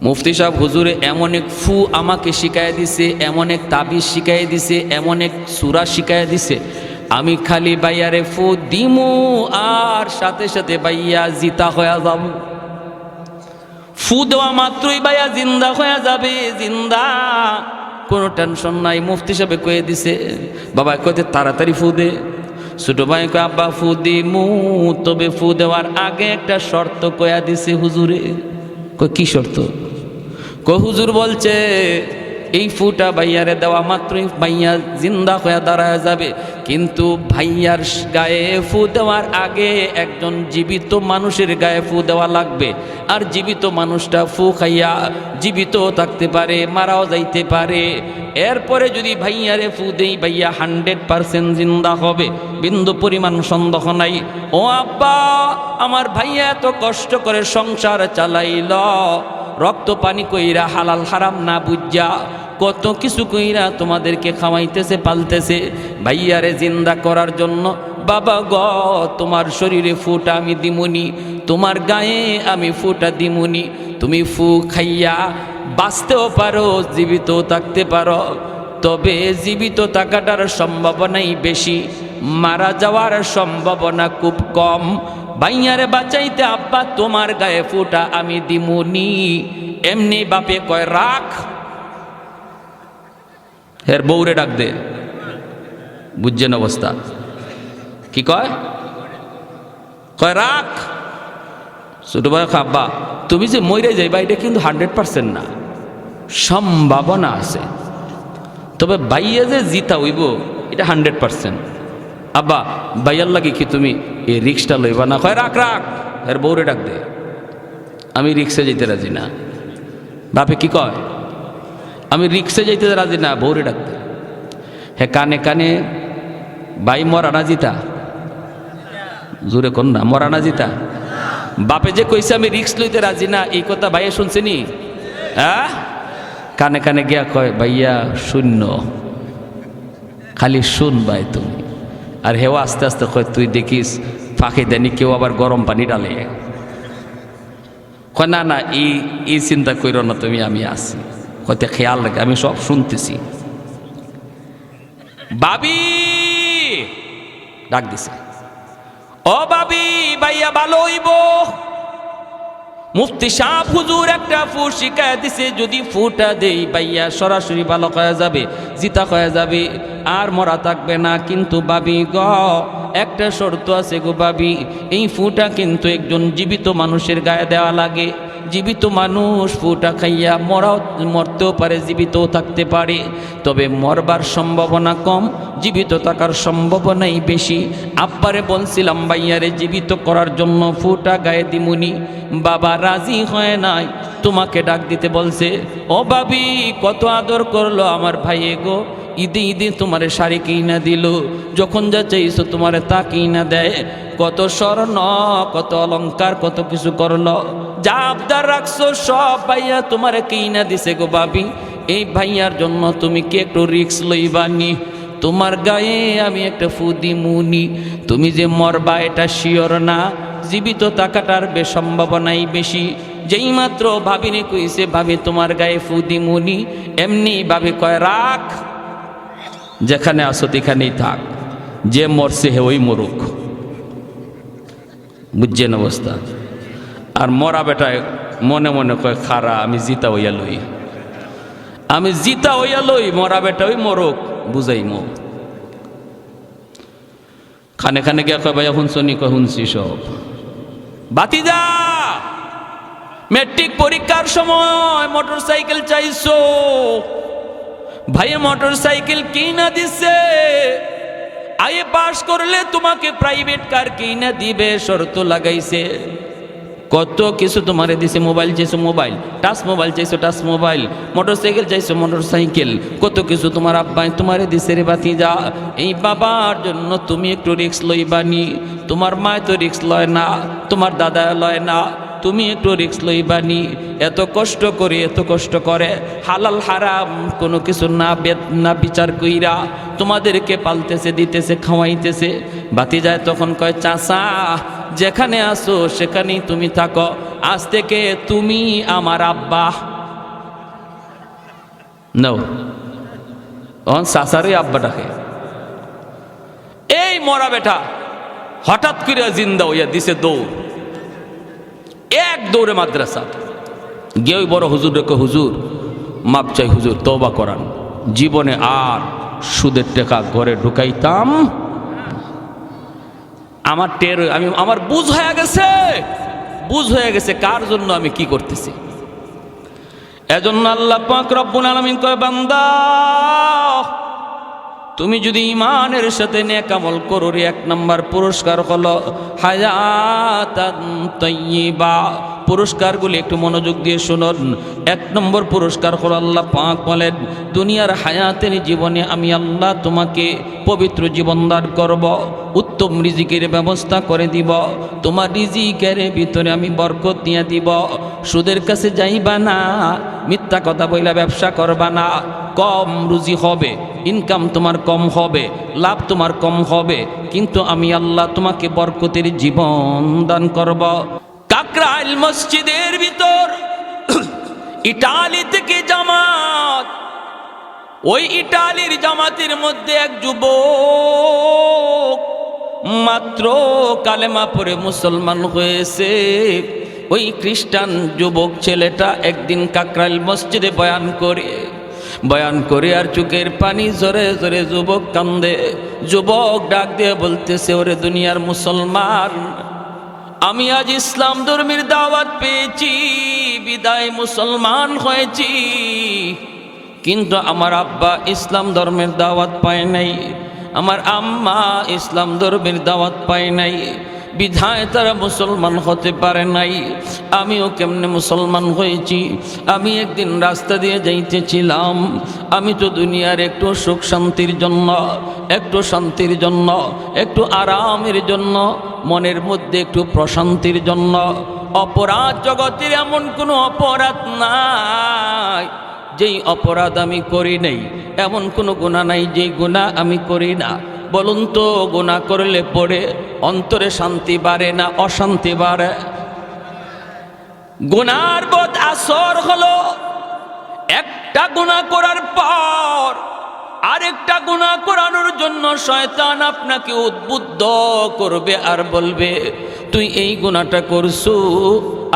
মুফতি সাহেব হুজুরে এমন এক ফু আমাকে শিখাই দিছে, এমন এক তাবিজ শিখাই দিছে, এমন এক সূরা শিখাই দিছে, আমি খালি বাইয়ারে ফু দিমু আর সাথে সাথে বাইয়া জিতা হয়ে যাব। ফু দেওয়া মাত্রই বাইয়া জিন্দা হয়ে যাবে, জিন্দা, কোনো টেনশন নাই। মুফতি সাহেব কয়ে দিছে। বাবা কইতে তাড়াতাড়ি ফু দে। ছোট ভাই কয় আব্বা ফু দিমু, তবে ফু দেওয়ার আগে একটা শর্ত কয়া দিছে হুজুরে। কয় কি শর্ত? কয় হুজুর বলছে এই ফুটা ভাইয়ারে দেওয়া মাত্রই ভাইয়া জিন্দা হয়ে দাঁড়ায় যাবে, কিন্তু ভাইয়ার গায়ে ফু দেওয়ার আগে একজন জীবিত মানুষের গায়ে ফু দেওয়া লাগবে। আর জীবিত মানুষটা ফু খাইয়া জীবিত থাকতে পারে, মারাও যাইতে পারে। এরপরে যদি ভাইয়ারে ফু দেই ভাইয়া 100% জিন্দা হবে, বিন্দু পরিমাণ সন্দেহ নাই। ও আব্বা, আমার ভাইয়া এত কষ্ট করে সংসার চালাইল, রক্ত পানি কইরা হালাল হারাম না বুঝা কত কিছু কইরা তোমাদেরকে খাওয়াইতেছে, পালতেছে ভাইয়ারে জিন্দা করার জন্য। বাবা গ, তোমার শরীরে ফুটা আমি দিমুনি, তোমার গায়ে আমি ফুটা দিমুনি। তুমি ফু খাইয়া বাঁচতেও পারো, জীবিত থাকতে পারো, তবে জীবিত থাকাটার সম্ভাবনাই বেশি, মারা যাওয়ার সম্ভাবনা খুব কম। ভাইয়ারে বাঁচাইতে আব্বা তোমার গায়ে ফুটা আমি দিমুনি। এমনি বাপে কয় রাখ। হের বউরে ডাক দে, বুঝছেন অবস্থা কি কয়? কয় রাখ। ছোট ভাই আব্বা তুমি যে মরে যাইবা এটা কিন্তু 100% না, সম্ভাবনা আছে, তবে বাইয়া যে জিতা হইব এটা 100%। আব্বা বাইয়ার লাগে কি তুমি এই রিক্সটা লইবা না? কয় রাখ রাখ। এর বউরে ডাক দে, আমি রিক্সে যেতে রাজি না। বাপে কি কয়? আমি রিক্সে যেতে রাজি না, বউরে ডাক দে। হে কানে কানে বাই মরা না জিতা, জোরে কন না, মরা না জিতা। বাপে যে কইছে আমি রিক্স লইতে রাজি না, এই কথা ভাইয়া শুনছেনি? হ্যাঁ, কানে কানে গিয়া কয় ভাইয়া শূন্য, খালি শুন ভাই তুমি। আর হেও আস্তে আস্তে কয় তুই দেখিস ফাঁকি দেনি কেউ আবার গরম পানি ডালে। কয় না না, এই চিন্তা করো না তুমি, আমি আছি, হয়তো খেয়াল রাখে, আমি সব শুনতেছি। বাবি ডাক দিছে, ও বাবি ভাইয়া ভালো হইব। মুফতি সাহেব হুজুর একটা ফু শিখায় দিছে, যদি ফুটা দেই ভাইয়া সরাসরি ভালো হয়ে যাবে, জিতা হয়ে যাবে, আর মরা থাকবে না। কিন্তু বাবি গ, একটা শর্ত আছে গো বাবি, এই ফুটা কিন্তু একজন জীবিত মানুষের গায়ে দেওয়া লাগে। জীবিত মানুষ ফুটা খাইয়া মরতেও পারে, জীবিতও থাকতে পারে, তবে মরবার সম্ভাবনা কম, জীবিত থাকার সম্ভাবনাই বেশি। আব্বারে বলছিলাম ভাইয়ারে জীবিত করার জন্য ফুটা গায়ে দিমুনি, বাবা রাজি হয় নাই, তোমাকে ডাক দিতে বলছে। ও বাবি কত আদর করলো আমার ভাইয়ে গো, ঈদে ঈদে তোমারে শাড়ি কিনা দিল, যখন যা চাইছো তোমারে তা কিনা দেয়, কত স্বর্ণ কত অলংকার কত কিছু করলো, যা আবদার রাখছো সব ভাইয়া তোমারে কিনা দিছে গো বাবি। এই ভাইয়ার জন্য তুমি কি একটু রিক্স লইবানি? তোমার গায়ে আমি একটা ফু দিমুনি, তুমি যে মরবা এটা শিওর না, জীবিত থাকাটার সম্ভাবনাই বেশি। যেই মাত্র ভাবিনি কইছে ভাবি তোমার গায়ে ফু দিমুনি, এমনি ভাবি কয় রাখ, যেখানে আসো সেখানেই থাক, যে মরছে হে ওই মরুক। বুঝছেন অবস্থা? আর মরা বেটায় মনে মনে কয় খারা আমি জিতা হইয়া লই, আমি জিতা হইয়া লই, মরা বেটা ওই মরুক, বুঝাই মো। খানে খানে গিয়া কয় ভাইয়া শুনছনি? কয় শুনছি সব। বাতিজা মেট্রিক পরীক্ষার সময় মোটর সাইকেল চাইছো, ভাইয়া মোটর সাইকেল কিনা দিছে, আইএ পাস করলে তোমাকে প্রাইভেট কার কিনা দিবে, শর্ত লাগাইছে, কত কিছু তোমারে দিছে। মোবাইল চাইছো মোবাইল, টাচ মোবাইল চাইছো টাচ মোবাইল, মোটর সাইকেল চাইছো মোটর সাইকেল, কত কিছু তোমার আব্বাই তোমারে দিছে রে বাতিজা। এই বাবার জন্য তুমি একটু রিক্স লইবানি, তোমার মায় তো রিক্স লয় না, তোমার দাদা লয় না, তুমি একটু রিস্ক লইবানি। এত কষ্ট করে হালাল হারাম কোনো কিছু না বিচার কইরা তোমাদেরকে পালতেছে, দিতেছে, খাওয়াইতেছে। বাতি যায় তখন কয়, চাচা যেখানে আসো সেখানেই তুমি থাকো, আজ থেকে তুমি আমার আব্বা। নাও তখন চাচারই আব্বা ডাকে। এই মরা বেটা হঠাৎ করে জিন্দা হইয়া দিছে দৌড়, এক দৌড়ে মাদ্রাসা গিয়ে ওই বড় হুজুর রেখে, হুজুর মাপ চাই হুজুর, তওবা করান, জীবনে আর সুদের টাকা ঘরে ঢুকাইতাম। আমার বুঝ হয়ে গেছে কার জন্য আমি কি করতেছি। এজন্য আল্লাহ পাক রব্বুল আলামিন কয়, বান্দা তুমি যদি ঈমানের সাথে নেক আমল করো রে, এক নাম্বার পুরস্কার হলো হায়াতান তাইয়্যিবা। পুরস্কারগুলি একটু মনোযোগ দিয়ে শুনুন। এক নম্বর পুরস্কার হলো আল্লাহ পাক বলেন, দুনিয়ার হায়াতের জীবনে আমি আল্লাহ তোমাকে পবিত্র জীবন দান করব, উত্তম রিজিকের ব্যবস্থা করে দিব, তোমার রিজিকের ভিতরে আমি বরকত দিয়ে দিব। সুদের কাছে যাইবা না, মিথ্যা কথা বইলা ব্যবসা করবা না, কম রুজি হবে, ইনকাম তোমার কম হবে, লাভ তোমার কম হবে, কিন্তু আমি আল্লাহ তোমাকে বরকতের জীবন দান করব। কাকরাইল মসজিদের ভিতর ইটালি থেকে জামাত, ওই ইটালির জামাতের মধ্যে এক যুবক মাত্র কালেমা পড়ে মুসলমান হয়েছে। ওই খ্রিস্টান যুবক ছেলেটা একদিন কাকরাইল মসজিদে বয়ান করে আর চোখের পানি জোরে জোরে যুবক কান্দে। যুবক ডাক দিয়ে বলতেছে, ওরে দুনিয়ার মুসলমান, আমি আজ ইসলাম ধর্মের দাওয়াত পেয়েছি, বিদায় মুসলমান হয়েছি, কিন্তু আমার আব্বা ইসলাম ধর্মের দাওয়াত পায় নাই, আমার আম্মা ইসলাম ধর্মের দাওয়াত পায় নাই, বিধায় তারা মুসলমান হতে পারে নাই। আমিও কেমনে মুসলমান হয়েছি? আমি একদিন রাস্তা দিয়ে যাইতেছিলাম, আমি তো দুনিয়ার একটু সুখ শান্তির জন্য, একটু শান্তির জন্য, একটু আরামের জন্য, মনের মধ্যে একটু প্রশান্তির জন্য, অপরাধ জগতের এমন কোনো অপরাধ নাই যেই অপরাধ আমি করি নাই, এমন কোনো গুনাহ নাই যেই গুনাহ আমি করি না। বলুন তো, গুনাহ করলে পরে অন্তরে শান্তি বাড়ে না অশান্তি বাড়ে? গুনার বদ আসর হলো একটা গুনাহ করার পর আরেকটা গুনাহ করানোর জন্য শয়তান আপনাকে উদ্বুদ্ধ করবে আর বলবে, তুই এই গুনাহটা করছু,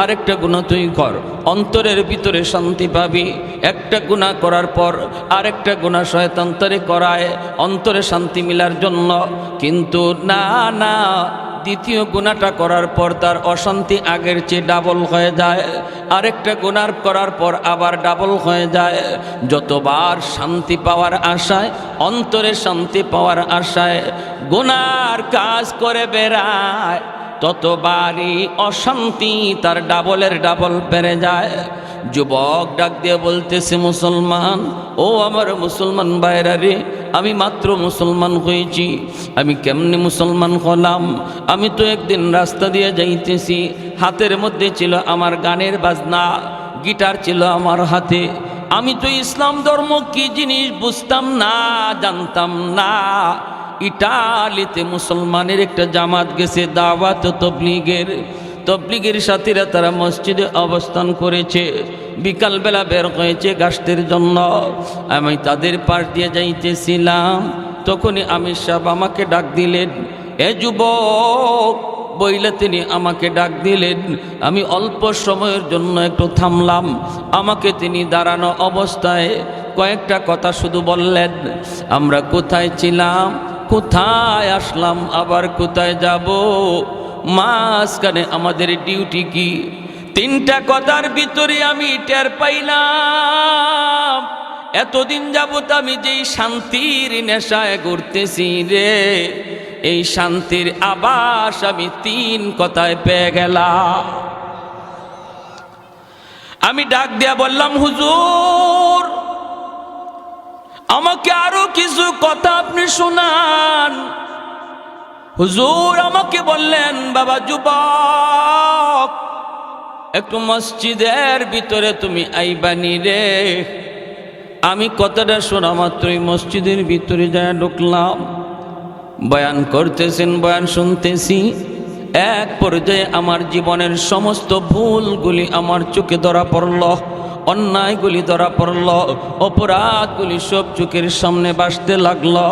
আরেকটা গুনাহ তুই কর, অন্তরের ভিতরে শান্তি পাবি। একটা গুনাহ করার পর আরেকটা গুনাহ শয়তান তারে করায় অন্তরে শান্তি মিলার জন্য, কিন্তু না, দ্বিতীয় গুনাহটা করার পর তার অশান্তি আগের চেয়ে ডাবল হয়ে যায়, আরেকটা গুনাহ করার পর আবার ডাবল হয়ে যায়। যতবার শান্তি পাওয়ার আশায়, অন্তরে শান্তি পাওয়ার আশায় গুনার কাজ করে বেড়ায়, ততবারই অশান্তি তার ডাবলের ডাবল বেড়ে যায়। যুবক ডাক দিয়ে বলতেছে, মুসলমান, ও আমার মুসলমান ভাইরা রে, আমি মাত্র মুসলমান হয়েছি, আমি কেমনে মুসলমান হলাম? আমি তো একদিন রাস্তা দিয়ে যাইতেছি, হাতের মধ্যে ছিল আমার গানের বাজনা, গিটার ছিল আমার হাতে, আমি তো ইসলাম ধর্ম কি জিনিস বুঝতাম না, জানতাম না। ইটালিতে মুসলমানের একটা জামাত গেছে, দাওয়াত তবলিগের সাথীরা তারা মসজিদে অবস্থান করেছে, বিকালবেলা বের হয়েছে গাছের জন্য। আমি তাদের পাশ দিয়ে যাইতেছিলাম, তখনই আমির সাহেব আমাকে ডাক দিলেন, এ যুবক বইলে তিনি আমাকে ডাক দিলেন। আমি অল্প সময়ের জন্য একটু থামলাম, আমাকে তিনি দাঁড়ানো অবস্থায় কয়েকটা কথা শুধু বললেন, আমরা কোথায় ছিলাম, কোথায় আসলাম, আবার কোথায় যাব, মাঝখানে আমাদের ডিউটি কি? তিনটা কথার ভিতরে আমি টের পাইলাম এতদিন যাবত আমি যেই শান্তির নেশায় ঘুরতেছি রে, এই শান্তির আভাস আমি তিন কথায় পেয়ে গেলাম। আমি ডাক দিয়া বললাম, হুজুর আমাকে আরো কিছু কথা আপনি শোনান। হুজুর আমাকে বললেন, বাবা যুবক, একটু মসজিদের ভিতরে তুমি আইবানি রে। আমি কথাটা শোনা মাত্রই মসজিদের ভিতরে যায় ঢুকলাম। বয়ান করতেছেন, বয়ান শুনতেছি। এক পর্যায়ে আমার জীবনের সমস্ত ভুলগুলি আমার চোখে ধরা পড়ল, অন্যায়গুলি ধরা পড়ল, অপরাধগুলি সব চোখের সামনে ভাসতে লাগলো।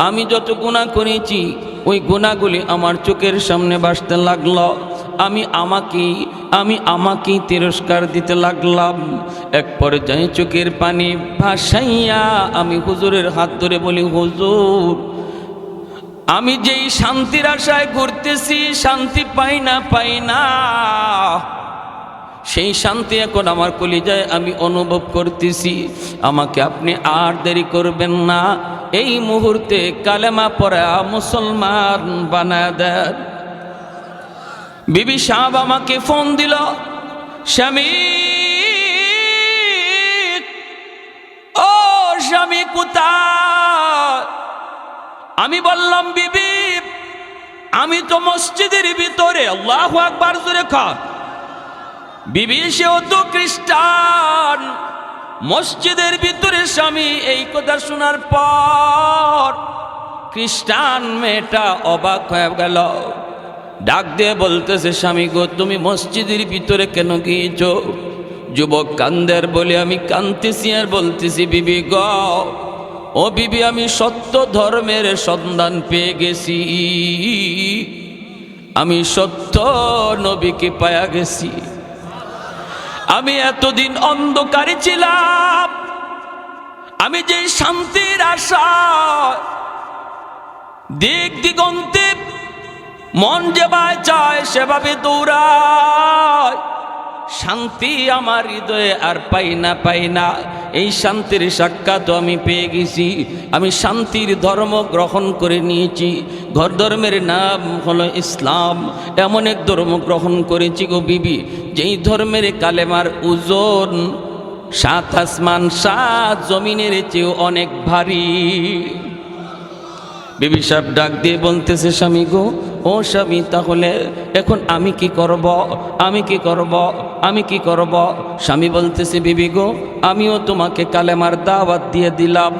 আমি যত গুনাহ করেছি ওই গুনাহগুলি আমার চোখের সামনে ভাসতে লাগলো। আমি আমাকেই তিরস্কার দিতে লাগলাম। এক পর্যায়ে চোখের পানি ভাসাইয়া আমি হুজুরের হাত ধরে বলি, হুজুর, আমি যেই শান্তির আশায় ঘুরতেছি, শান্তি পাই না, সেই শান্তি এখন আমার কলিজায় আমি অনুভব করতেছি। আমাকে আপনি আর দেরি করবেন না, এই মুহূর্তে কালেমা পড়া মুসলমান বানায় দেন। বিবি সাহেব আমাকে ফোন দিল, স্বামী, ও স্বামী কোথায়? আমি বললাম, বিবি আমি তো মসজিদের ভিতরে। আল্লাহু আকবার জোরে খান। বিবি সেও তো খ্রিস্টান, মসজিদের ভিতরে। স্বামী এই কথা শোনার পর খ্রিস্টান মেয়েটা অবাক হয়ে গেল, ডাক দিয়ে বলতেছে, স্বামী গো, তুমি মসজিদের ভিতরে কেন গিয়েছ? যুবক কান্দের বলে আমি কাঁদতেছি আর বলতেছি, বিবি গ, ও বিবি, আমি সত্য ধর্মের সন্ধান পেয়ে গেছি, আমি সত্য নবীকে পায়া গেছি। আমি এতদিন অন্ধকারে ছিলাম, আমি যে শান্তির আশা দিক দিগন্তে মন যেভাবে চায় সেভাবে দৌড়ায়, শান্তি আমার হৃদয়ে আর পাই না। এই শান্তির সাক্ষাৎ আমি পেয়ে গেছি। আমি শান্তির ধর্ম গ্রহণ করে নিয়েছি। ঘর ধর্মের নাম হলো ইসলাম। এমন এক ধর্ম গ্রহণ করেছি গো বিবি, যেই ধর্মের কালেমার ওজন 7 আসমান 7 জমিনের চেয়েও অনেক ভারী। বিবি সাহেব ডাক দিয়ে বলতেছে, স্বামী গো, ও স্বামী, তাহলে এখন আমি কি করব? স্বামী বলতেছে, বিবি গো, আমিও তোমাকে কালেমার দাওয়াত দিয়ে দিলাম।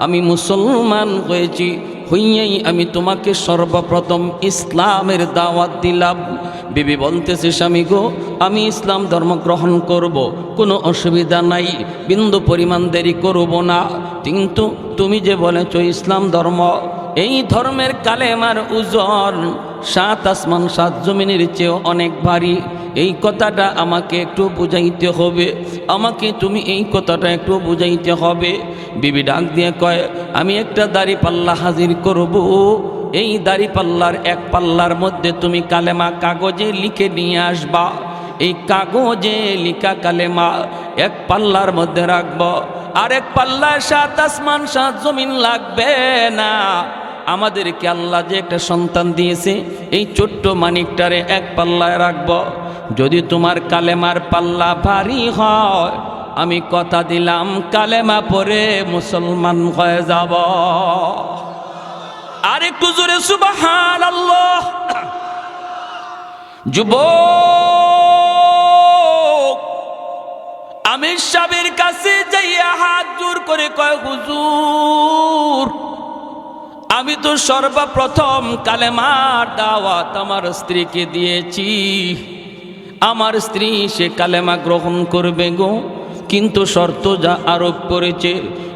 আমি মুসলমান হয়েছি, হইয়াই আমি তোমাকে সর্বপ্রথম ইসলামের দাওয়াত দিলাম। বিবি বলতেছে, স্বামী গো, আমি ইসলাম ধর্ম গ্রহণ করব, কোনো অসুবিধা নাই, বিন্দু পরিমাণ দেরি করব না। কিন্তু তুমি যে বলেছ ইসলাম ধর্ম, এই ধর্মের কালেমার ওজন 7 আসমান 7 জমিনের চেয়েও অনেক ভারী। এই কথাটা আমাকে একটু বুঝাইতে হবে, আমাকে তুমি এই কথাটা একটু বুঝাইতে হবে। বিবি ডাক দিয়ে কয়, আমি একটা দাড়ি পাল্লা হাজির করব। এই দাড়ি পাল্লার এক পাল্লার মধ্যে তুমি কালেমা কাগজে লিখে নিয়ে আসবা। এই কাগজে লিখা কালেমা এক পাল্লার মধ্যে রাখব, আর এক পাল্লায় 7 আসমান 7 জমিন লাগবে না। আমাদেরকে আল্লাহ যে একটা সন্তান দিয়েছে, এই ছোট্ট মানিকটারে এক পাল্লায় রাখব। যদি তোমার কালেমার পাল্লা ভারী হয়, আমি কথা দিলাম কালেমা পড়ে মুসলমান হয়ে যাব। আর একটু জোরে সুবহানাল্লাহ। যুবক আমির সাহেবের কাছে যাইয়া হাত জোর করে কয়, হুজুর, আমি তো সর্বপ্রথম কালেমার দাওয়াত আমার স্ত্রীকে দিয়েছি। আমার স্ত্রী সে কালেমা গ্রহণ করবে গো, কিন্তু শর্ত যা আরোপ করেছে,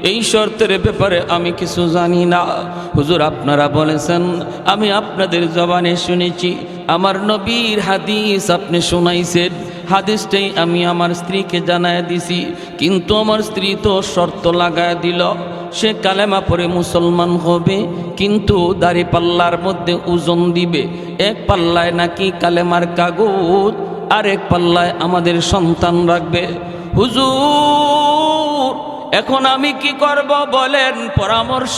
এই শর্তের ব্যাপারে আমি কিছু জানি না। হুজুর, আপনারা বলেছেন, আমি আপনাদের জবানে শুনেছি, আমার নবীর হাদিস আপনি শুনাইছেন, হাদিসটাই আমি আমার স্ত্রীকে জানায় দিছি। কিন্তু আমার স্ত্রী তো শর্ত লাগায় দিল, সে কালেমা পড়ে মুসলমান হবে, কিন্তু দাড়ি পাল্লার মধ্যে ওজন দিবে। এক পাল্লায় নাকি কালেমার কাগজ, আর এক পাল্লায় আমাদের সন্তান রাখবে। হুজুর, এখন আমি কি করব বলেন? পরামর্শ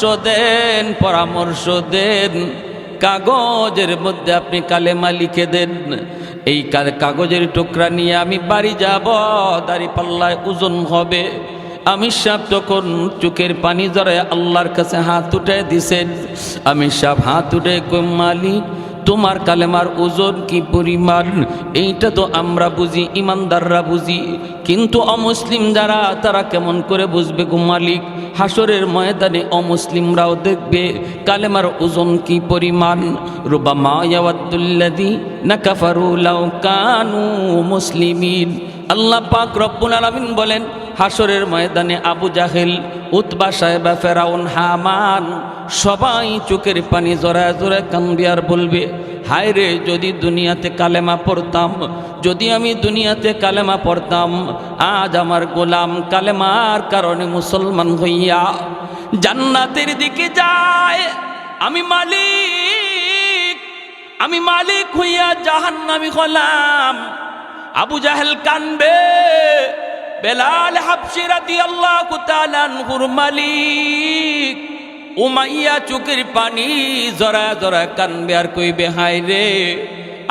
দেন। কাগজের মধ্যে আপনি কালেমা লিখে দেন। এই কাগজের টুকরা নিয়ে আমি বাড়ি যাব, দাড়ি পাল্লায় ওজন হবে। আমির সাহেব তখন চোখের পানি জড়ায় আল্লাহর কাছে হাত উঠে দিছেন। আমির সাহেব হাত উঠে কই, মালিক, তোমার কালেমার ওজন কি পরিমাণ এইটা তো আমরা বুঝি, ইমানদাররা বুঝি, কিন্তু অমুসলিম যারা তারা কেমন করে বুঝবে গো মালিক? হাসরের ময়দানে অমুসলিমরাও দেখবে কালেমার ওজন কি পরিমাণ। রুবামা ইয়াওয়াদ্দুল্লাযীনা কাফারু লাউ কানু মুসলিমিন। আল্লাহ পাক রব্বুল আলামিন বলেন, হাসরের ময়দানে আবু জাহেল, উতবা সাহেবা, ফেরাউন, হামান সবাই চোখের পানি জড়ায় জড়ায় কাঁদবে আর বলবে, হায় রে, যদি দুনিয়াতে কালেমা পড়তাম, যদি আমি দুনিয়াতে কালেমা পড়তাম, আজ আমার গোলাম কালেমার কারণে মুসলমান হইয়া জান্নাতের দিকে যায়, আমি মালিক হইয়া জাহান্নামী হলাম। আবু জাহেল কানবে, বেলাল হাবশী রাদিয়াল্লাহু তাআলা আনহুর মালিক উমাইয়া চোখের পানি জড়ায় জড়ায় কানবে আর কইবে, হায় রে,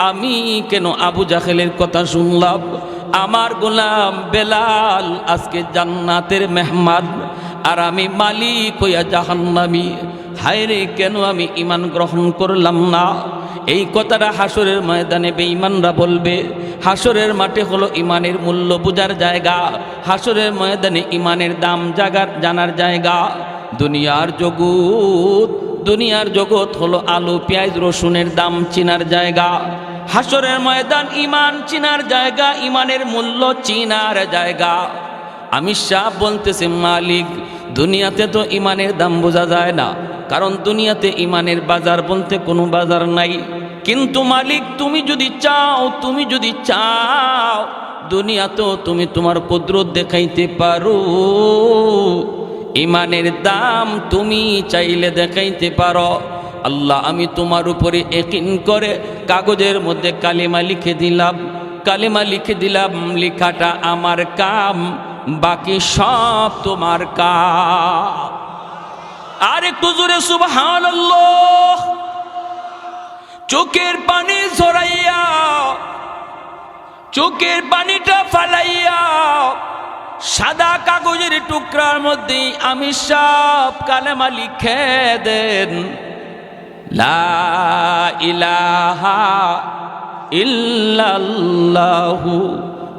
আমি কেন আবু জাহেলের কথা শুনলাম? আমার গোলাম বেলাল আজকে জান্নাতের মেহমান, আর আমি মালিক হইয়া জাহান্নামী। হায় রে, কেন আমি ঈমান গ্রহণ করলাম না? এই কথাটা হাসরের ময়দানে বেঈমানরা বলবে। হাসরের মাঠে হলো ঈমানের মূল্য বোঝার জায়গা, হাসরের ময়দানে ঈমানের দাম জানার জায়গা। দুনিয়ার জগৎ হলো আলু পেঁয়াজ রসুনের দাম চিনার জায়গা। হাসরের ময়দান ঈমান চিনার জায়গা, ঈমানের মূল্য চিনার জায়গা। আমি শাহ বলতেছি, মালিক, দুনিয়াতে তো ঈমানের দাম বোঝা যায় না, কারণ দুনিয়াতে ঈমানের বাজার বলতে কোনো বাজার নাই। কিন্তু মালিক, তুমি যদি চাও দুনিয়াতেও তুমি তোমার কুদরত দেখাইতে পারো। ঈমানের দাম তুমি চাইলে দেখাইতে পারো। আল্লাহ, আমি তোমার উপরে ইয়াকিন করে কাগজের মধ্যে কালিমা লিখে দিলাম, লেখাটা আমার কাম, বাকি সব তোমার কাম। আর একটু জোরে সুবহানাল্লাহ। চোখের পানি ঝরাইয়া, চোখের পানিটা ফালাইয়া সাদা কাগজের টুকরার মধ্যে আমি সব কালেমা লিখে দেন। লা ইলাহা ইল্লাল্লাহু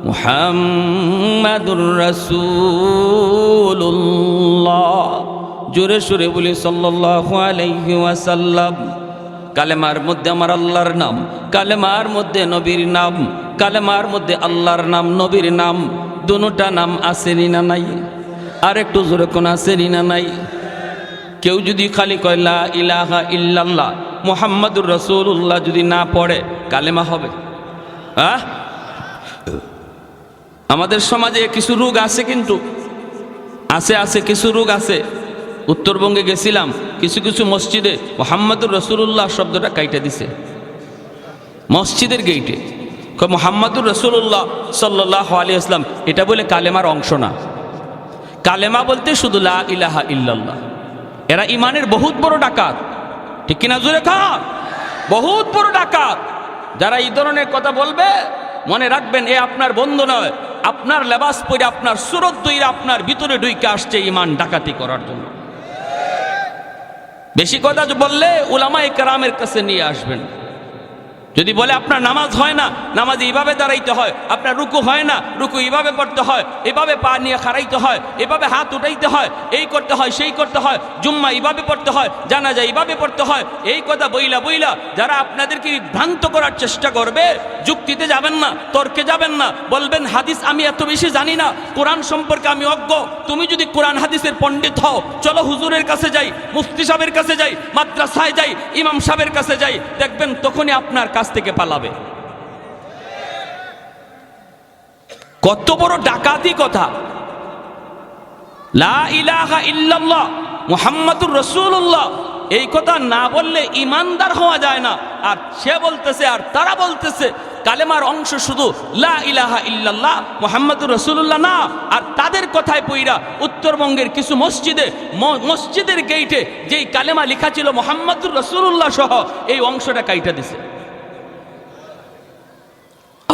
মুহাম্মাদুর রাসূলুল্লাহ। জোরে সোরে বলি সাল্লাল্লাহু আলাইহি ওয়াসাল্লাম। কালেমার মধ্যে আমার আল্লাহর নাম, কালেমার মধ্যে নবীর নাম, কালেমার মধ্যে আল্লাহর নাম, নবীর নাম, দুটোটা নাম আসেনি না নাই? আর একটু জোরে কোন আসেনি না নাই? কেউ যদি খালি কয় লা ইলাহা ইল্লাল্লাহ মুহাম্মাদুর রাসূলুল্লাহ যদি না পড়ে, কালেমা হবে? আমাদের সমাজে কিছু রোগ আছে, কিন্তু আছে কিছু রোগ আছে। উত্তরবঙ্গে গেছিলাম, কিছু মসজিদে মুহাম্মাদুর রাসূলুল্লাহ শব্দটা কাইটা দিছে মসজিদের গেইটে। মুহাম্মাদুর রাসূলুল্লাহ সাল্লাল্লাহু আলাইহি ওয়াসাল্লাম এটা বলে কালেমার অংশ না। কালেমা বলতে শুধু লা ইলাহা ইল্লাল্লাহ। এরা ইমানের বহুত বড় ডাকাত, ঠিক কিনা জোরে খান? বহুত বড় ডাকাত। যারা এই ধরনের কথা বলবে, মনে রাখবেন, এ আপনার বন্ধু নয়, আপনার লেবাস পরে আপনার সুরত দইরা আপনার ভিতরে ঢুকে আসছে ইমান ডাকাতি করার জন্য। বেশি কথা বললে উলামায়ে কেরামের কাছে নিয়ে আসবেন। যদি বলে আপনার নামাজ হয় না, নামাজে এইভাবে দাঁড়াইতে হয়, আপনার রুকু হয় না, রুকু এইভাবে পড়তে হয়, এভাবে পা নিয়ে খাড়াইতে হয়, এভাবে হাত উঠাইতে হয়, এই করতে হয়, সেই করতে হয়, জুম্মা এইভাবে পড়তে হয়, জানাজা এইভাবে পড়তে হয়, এই কথা বইলা যারা আপনাদেরকে ভ্রান্ত করার চেষ্টা করবে, যুক্তিতে যাবেন না, তর্কে যাবেন না, বলবেন হাদিস আমি এত বেশি জানি না, কোরআন সম্পর্কে আমি অজ্ঞ। তুমি যদি কোরআন হাদিসের পণ্ডিত হও, চলো হুজুরের কাছে যাই, মুফতি সাহেবের কাছে যাই, মাদ্রাসায় যাই, ইমাম সাহেবের কাছে যাই, দেখবেন তখনই আপনার কাছ থেকে পালাবে। কত বড় ডাকাতি কথা! লা ইলাহা ইল্লাল্লাহ মুহাম্মাদুর রাসূলুল্লাহ, এই কথা না বললে ইমানদার হওয়া যায় না। আর সে বলতেছে, আর তারা বলতেছে কালেমার অংশ শুধু লা ইলাহা ইল্লাল্লাহ মুহাম্মাদুর রাসূলুল্লাহ না। আর তাদের কথায় পইরা উত্তরবঙ্গের কিছু মসজিদের গেইটে যেই কালেমা লেখা ছিল মুহাম্মাদুর রাসূলুল্লাহ সহ, এই অংশটা কাইটা দিছে।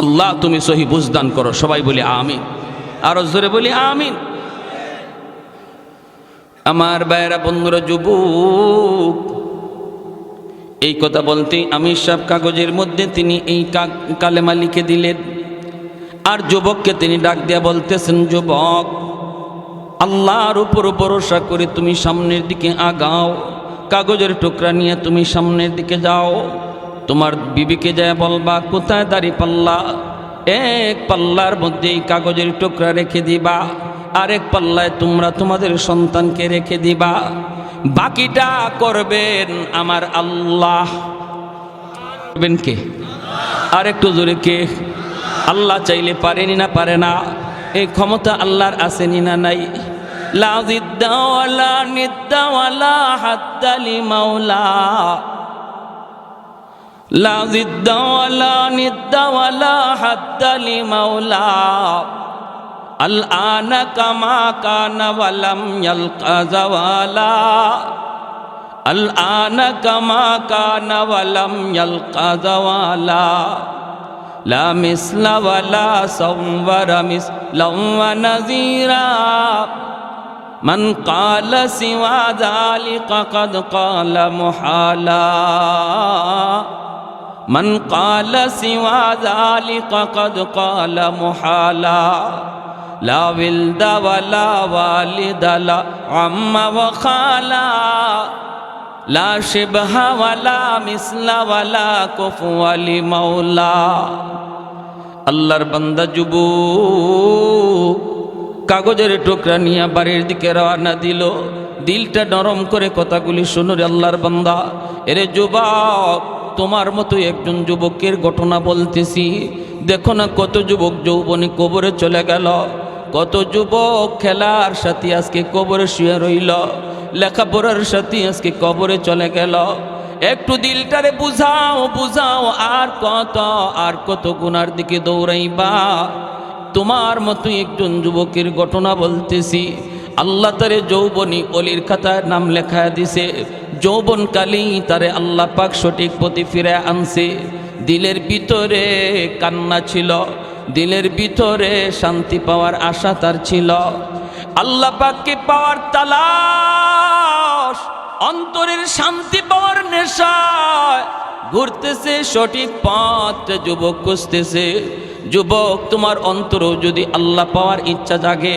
আল্লাহ তুমি সহি বুঝদান করো। সবাই বলি আমিন, আরো জোরে বলি আমিন। আমার ভাইয়েরা, বন্ধুরা, যুবক, এই কথা বলতেই আমির সাহেব কাগজের মধ্যে তিনি এই কালেমা লিখে দিলেন। আর যুবককে তিনি ডাক দিয়া বলতেছেন, যুবক, আল্লাহর উপর ভরসা করে তুমি সামনের দিকে আগাও। কাগজের টুকরা নিয়ে তুমি সামনের দিকে যাও। তোমার বিবিকে যায় বলবা, কোথায় দাড়ি পাল্লা? এক পাল্লার মধ্যে এই কাগজের টুকরা রেখে দিবা, আরেক পাল্লায় তোমরা তোমাদের সন্তানকে রেখে দিবা। বাকিটা করবেন আমার আল্লাহ। করবেন কে? আর একটু জোরে কে? আল্লাহ চাইলে পারেনি না পারে না? এই ক্ষমতা আল্লাহর আসেনি না নাই? লা জিদ্দা ওয়ালা নিদ্দা ওয়ালা হাদ্দা লিমাওলা, লা জিদ্দা ওয়ালা নিদ্দা ওয়ালা হাদ্দা লিমাওলা, আল আনা কামা কানা ওয়ালাম ইয়ালকা জাওয়ালা, আল আনা কামা কানা ওয়ালাম ইয়ালকা জাওয়ালা, লা মিসলা ওয়ালা সাওয়ারা মিসলা ওয়া নাযীরা, মান ক্বালা সিওয়া যালিকা ক্বাদ ক্বালা মুহালা, মান ক্বালা সিওয়া যালিকা ক্বাদ ক্বালা মুহালা, লা ওয়ালদা ওয়ালা ওয়ালিদা লা আম্মা ওয়া খালা, লা শিবহা ওয়ালা মিসলা ওয়ালা কুফুয়া লিমাওলা। আল্লাহর বান্দা যুবক কাগজের টুকরা নিয়ে বাড়ির দিকে রওনা দিল। দিলটা নরম করে কথাগুলি শুনো রে আল্লাহর বান্দা। এরে যুবক, তোমার মতো একজন যুবকের ঘটনা বলতেছি। দেখো না কত যুবক যৌবনে কবরে চলে গেল, কত যুবক খেলার সাথে আজকে কবরে শুয়ে রইল, লেখাপড়ার সাথে আজকে কবরে চলে গেল। একটু দিলটারে বুঝাও বুঝাও, আর কত গুনার দিকে দৌড়াইবা। তোমার মতো একজন যুবকের ঘটনা বলতেছি। আল্লাহ তারে যৌবনী অলির খাতায় নাম লেখায় দিছে। যৌবনকালেই তারে আল্লাহ পাক সঠিক পথে ফিরে আনছে। দিলের ভিতরে কান্না ছিল, দিলের ভিতরে শান্তি পাওয়ার আশা তার ছিল। আল্লাহ পাককে পাওয়ার তালাশ, অন্তরের শান্তি পাওয়ার নেশায় ঘুরতেছে সঠিক পথ যুবক খুঁজতেছে। যুবক, তোমার অন্তরেও যদি আল্লাহ পাওয়ার ইচ্ছা জাগে,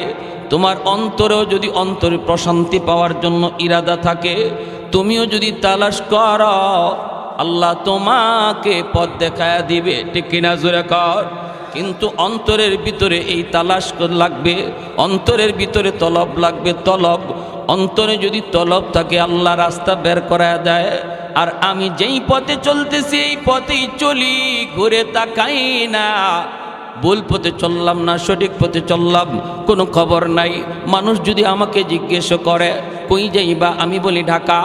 তোমার অন্তরেও যদি অন্তরে প্রশান্তি পাওয়ার জন্য ইরাদা থাকে, তুমিও যদি তালাশ করো, আল্লাহ তোমাকে পথ দেখায় দিবে। ঠিক কিনা জোরে কর। কিন্তু অন্তরের ভিতরে এই তালাশ লাগবে, অন্তরের ভিতরে তলব লাগবে। তলব, অন্তরে যদি তলব থাকে আল্লাহ রাস্তা বের করা দেয়। আর আমি যেই পথে চলতেছি এই পথেই চলি, ঘুরে তাকাই না। ভুল পথে চললাম না সঠিক পথে চললাম কোনো খবর নাই। মানুষ যদি আমাকে জিজ্ঞেস করে কই যাইবা, আমি বলি ঢাকা।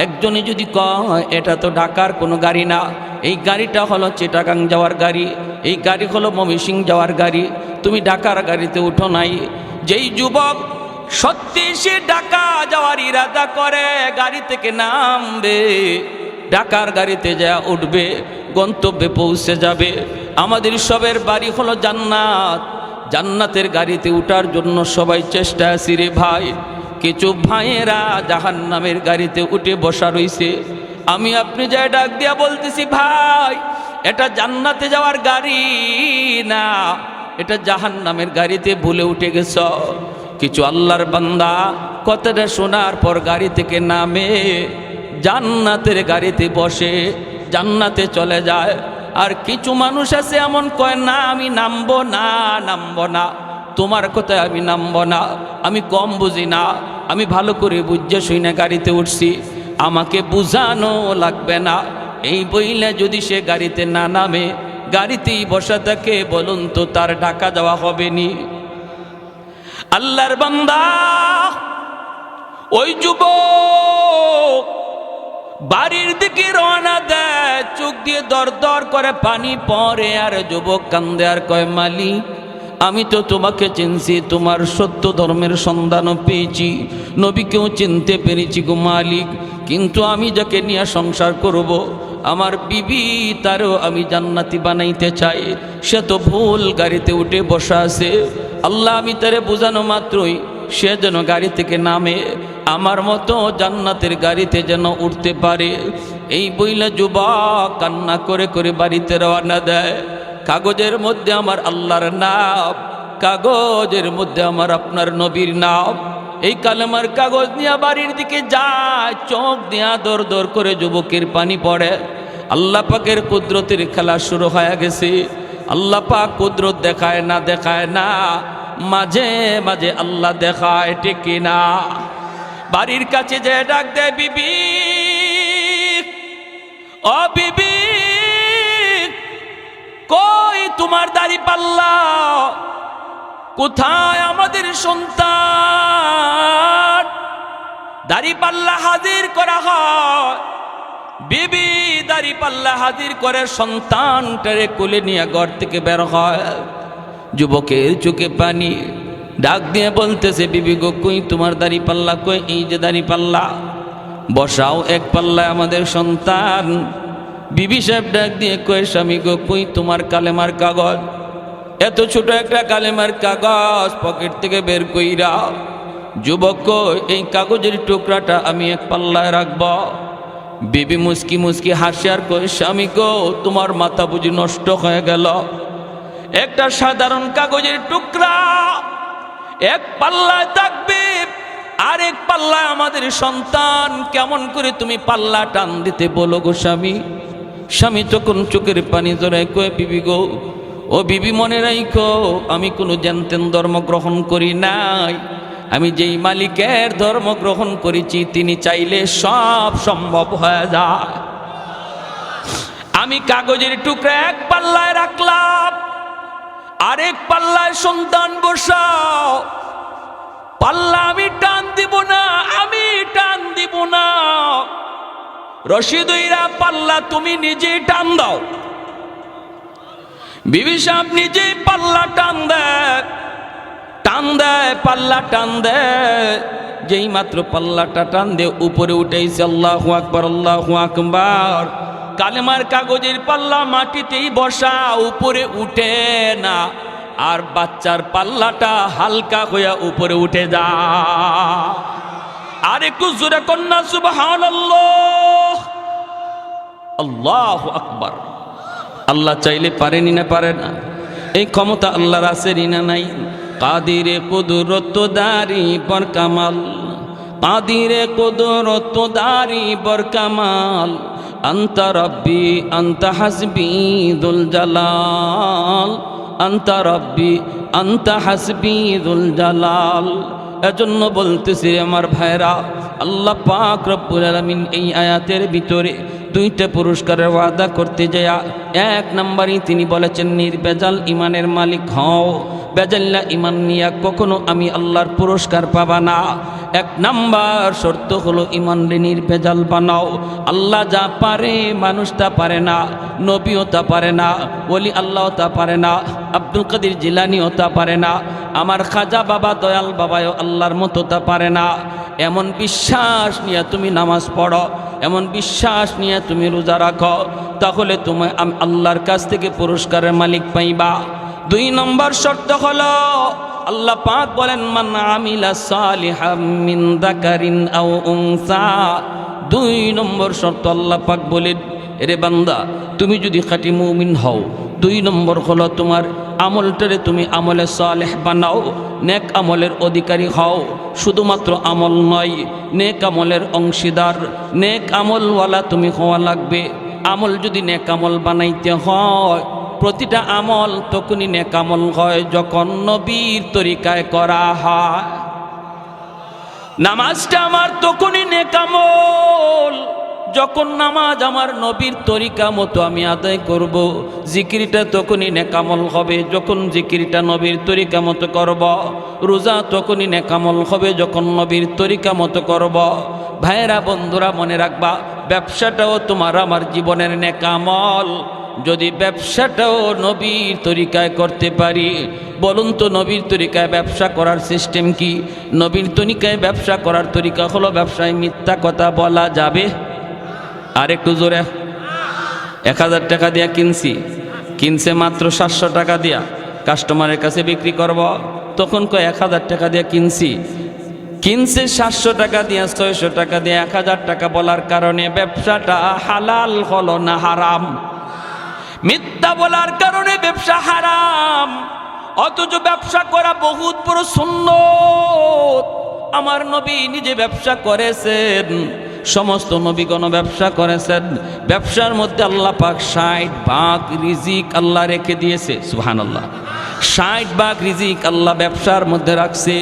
একজনে যদি কয় এটা তো ঢাকার কোনো গাড়ি না, এই গাড়িটা হলো চিটাগাং যাওয়ার গাড়ি, এই গাড়ি হলো ময়মনসিংহ যাওয়ার গাড়ি, তুমি ঢাকার গাড়িতে উঠো নাই। যেই যুবক সত্যি সে ঢাকা যাওয়ার ইরাদা করে, গাড়ি থেকে নামবে, ঢাকার গাড়িতে যা উঠবে, গন্তব্যে পৌঁছে যাবে। আমাদের সবের বাড়ি হলো জান্নাত। জান্নাতের গাড়িতে উঠার জন্য সবাই চেষ্টা আছি রে ভাই। কিছু ভাইয়েরা জাহান্নামের গাড়িতে উঠে বসা রইছে। আমি আপনি যাই ডাক দিয়া বলতেছি, ভাই এটা জান্নাতে যাওয়ার গাড়ি না, এটা জাহান্নামের গাড়িতে ভুলে উঠে গেছ। কিছু আল্লাহর বান্দা কথাটা শোনার পর গাড়ি থেকে নামে, জান্নাতের গাড়িতে বসে জান্নাতে চলে যায়। আর কিছু মানুষ আছে এমন কয়, না আমি নামবো না, নামবো না, তোমার কথায় আমি নামবো না, আমি কম বুঝি না, আমি ভালো করে বুঝে শুনে গাড়িতে উঠছি, আমাকে বুঝানো লাগবে না। এই বইলে যদি সে গাড়িতে না নামে, গাড়িতেই বসা থাকে, বলুন তো তার ঢাকা যাওয়া হবে নি? আল্লাহর বান্দা, ওই যুবক বাড়ির দিকে রওনা দেয়, চোখ দিয়ে দর দর করে পানি পড়ে। আর যুবক কান্দে আর কয়, মালিক আমি তো তোমাকে চিনছি, তোমার সত্য ধর্মের সন্ধানও পেয়েছি, নবীকেও চিনতে পেরেছি গো মালিক। কিন্তু আমি যাকে নিয়ে সংসার করব, আমার বিবি, তারও আমি জান্নাতি বানাইতে চাই। সে তো ভুল গাড়িতে উঠে বসা আছে। আল্লাহ, আমি তারে বোঝানো মাত্রই সে যেন গাড়ি থেকে নামে, আমার মতো জান্নাতের গাড়িতে যেন উঠতে পারে। এই বইলা যুবক কান্না করে করে বাড়িতে রওনা দেয়। কাগজের মধ্যে আমার আল্লাহর নাম, কাগজের মধ্যে আমার আপনার নবীর নাম। এই কালেমার কাগজ নিয়ে বাড়ির দিকে যায়, চোখ দিয়া দর দর করে যুবকের পানি পড়ে। আল্লাহ পাকের কুদরতের খেলা শুরু হয়ে গেছে। আল্লাহ পাক কুদরত দেখায় না, মাঝে মাঝে আল্লাহ দেখায়, ঠিক না? বাড়ির কাছে যে ডাক দেয়, বিবি, ও বিবি, কই তোমার দাড়ি পাল্লা? কোথায় আমাদের সন্তান? দাড়ি পাল্লা হাজির করা হয়। বিবি দাড়ি পাল্লা হাজির করে সন্তানটারে কোলে নিয়ে ঘর থেকে বের হয়। যুবকের চোখে পানি, ডাক দিয়ে বলতেছে, বিবি গো, কই তোমার দাড়ি পাল্লা? কই এই যে দাড়ি পাল্লা, বসাও এক পাল্লায় আমাদের সন্তান। বিবি সাহেব ডাক দিয়ে কই, স্বামী গো, কই তোমার কালেমার কাগজ? এত ছোট একটা কালেমার কাগজ পকেট থেকে বের কইরা। যুবক কই, এই কাগজের টুকরাটা আমি এক পাল্লায় রাখব। বিবি মুস্কি মুস্কি হাসি আর কই, স্বামী গো, তোমার মাথা বুঝি নষ্ট হয়ে গেল? একটা সাধারণ কাগজের টুকরা এক পাল্লায় থাকবে, আর এক পাল্লায় আমাদের সন্তান, কেমন করে তুমি পাল্লা টান দিতে বলো গো স্বামী? স্বামী তখন চোখের পানি জড়ায় কয়ে, বিবি গো, ও বিবি, মনে রাখো, আমি কোনো জানতেন ধর্ম গ্রহণ করি নাই। আমি যেই মালিকের ধর্ম গ্রহণ করেছি, তিনি চাইলে সব সম্ভব হয়ে যায়। আমি কাগজের টুকরা এক পাল্লায় রাখলাম, আরেক পাল্লায় সন্তান বসাও। পাল্লা আমি টান দিব না, আমি টান দিব না। রশি দইরা পাল্লা তুমি নিজেই টান দাও। বিবি সাহেব নিজেই পাল্লা টান দেয়, পাল্লা টান দেয়। যেই মাত্র পাল্লাটা টান দিয়ে উপরে উঠেছে, আল্লাহু আকবার, আল্লাহু আকবার। কালেমার কাগজের পাল্লা মাটিতেই বসা, উপরে উঠে না। আর বাচ্চার পাল্লাটা হালকা হইয়া উপরে উঠে যায়। আর একটু জোরে কন্যা সুবহানাল্লাহ, আল্লাহু আকবার। আল্লাহ চাইলে পারেনি না পারে না? এই ক্ষমতা আল্লাহর আছে না নাই? কাদিরে কুদরত দারি বর কামাল, কাদিরে কুদরত দারি বর কামাল। আনতা রব্বি আনতা হাসবি দুল জালাল, আনতা রব্বি আনতা হাসবি দুল জালাল। এজন্য বলতেছি আমার ভাইরা, আল্লাহ পাক রব্বুল আলামিন এই আয়াতের ভিতরে দুইটা পুরস্কারের ওয়াদা করতে যায়। এক নম্বরই তিনি বলেছেন, নির্বেজাল ইমানের মালিক হও। বেজাল্লা ইমান নিয়া কখনো আমি আল্লাহর পুরস্কার পাবা না। এক নাম্বার শর্ত হলো ইমান রে নির্বেজাল বানাও। আল্লাহ যা পারে মানুষ তা পারে না, নবীও তা পারে না, ওলি আল্লাহও তা পারে না, আব্দুল কাদের জিলানিও তা পারে না, আমার খাজা বাবা দয়াল বাবাও আল্লাহর মতো তা পারে না। এমন বিশ্বাস নিয়ে তুমি নামাজ পড়ো, এমন বিশ্বাস নিয়ে তুমি রোজা রাখো, তাহলে তুমি আল্লাহর কাছ থেকে পুরস্কারের মালিক পাইবা। দুই নম্বর শর্ত হলো, আল্লাহ পাক বলেন, মান আমিলা সালিহাম মিন যাকারিন আও উনসা। দুই নম্বর শর্ত আল্লাহ পাক বলেন, রে বান্দা, তুমি যদি খাঁটি মুমিন হও, দুই নম্বর হলো তোমার আমলটারে তুমি আমলে সালেহ বানাও, নেক আমলের অধিকারী হও। শুধুমাত্র আমল নয়, নেক আমলের অংশীদার, নেক আমলওয়ালা তুমি হওয়া লাগবে। আমল যদি নেক আমল বানাইতে হয়, প্রতিটা আমল তখনই নেক আমল হয় যখন নবীর তরিকায় করা হয়। নামাজটা আমার তখনই নেক আমল যখন নামাজ আমার নবীর তরিকা মতো আমি আদায় করব। জিকিরটা তখনই নেক আমল হবে যখন জিকিরটা নবীর তরিকা মতো করব। রোজা তখনই নেক আমল হবে যখন নবীর তরিকা মতো করব। ভাইয়েরা বন্ধুরা মনে রাখবা, ব্যবসাটাও তোমার আমার জীবনের নেক আমল। যদি ব্যবসাটাও নবীর তরিকায় করতে পারি, বলুন তো নবীর তরিকায় ব্যবসা করার সিস্টেম কি? নবীর তরিকায় ব্যবসা করার তরিকা হলো, ব্যবসায় মিথ্যা কথা বলা যাবে। আর একটু জোরে, 1000 টাকা দিয়া কিনছে মাত্র 700 টাকা দিয়া কাস্টমারের কাছে বিক্রি করব। তখন কয় 1000 টাকা দিয়া কিনছি, কিনছে 700 টাকা দিয়ে, 600 টাকা দিয়ে, 1000 টাকা বলার কারণে ব্যবসাটা হালাল হলো না হারাম? মিথ্যা বলার কারণে ব্যবসা হারাম। অথচ ব্যবসা করা বহুত বড় সুন্নত। আমার নবী নিজে ব্যবসা করেছেন, সমস্ত নবীগণ ব্যবসা করেছেন। ব্যবসার মধ্যে আল্লাহ পাক 60 ভাগ রিজিক আল্লাহ রেখে দিয়েছে। সুবহানাল্লাহ, 60 ভাগ রিজিক আল্লাহ ব্যবসার মধ্যে রাখছে।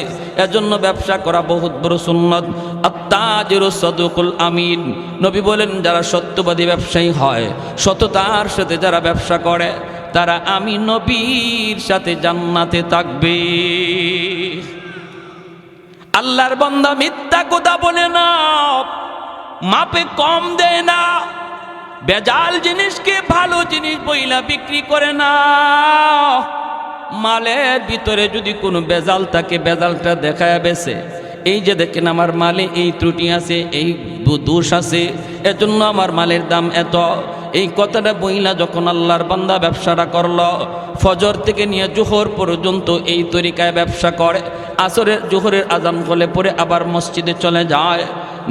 এজন্য ব্যবসা করা বহুত বড় সুন্নত। আত্তাজিরু সাদুকুল আমিন, নবী বলেন যারা সত্যবাদী ব্যবসায়ী হয়, সততার সাথে যারা ব্যবসা করে, তারা আমি নবীর সাথে জান্নাতে থাকবে। আল্লাহর বান্দা মিথ্যা কথা বলে না, মাপে কম দেয় না, বেজাল জিনিসকে ভালো জিনিস বইলা বিক্রি করে না। মালের ভিতরে যদি কোনো বেজাল থাকে, বেজালটা দেখায় বেছে, এই যে দেখেন আমার মালে এই ত্রুটি আছে, এই দোষ আছে, এজন্য আমার মালের দাম এত। এই কথাটা বইলা যখন আল্লাহর বান্দা ব্যবসাটা করলো, ফজর থেকে নিয়ে জোহর পর্যন্ত এই তরিকায় ব্যবসা করে, আসরের জোহরের আজান হলে পরে আবার মসজিদে চলে যায়।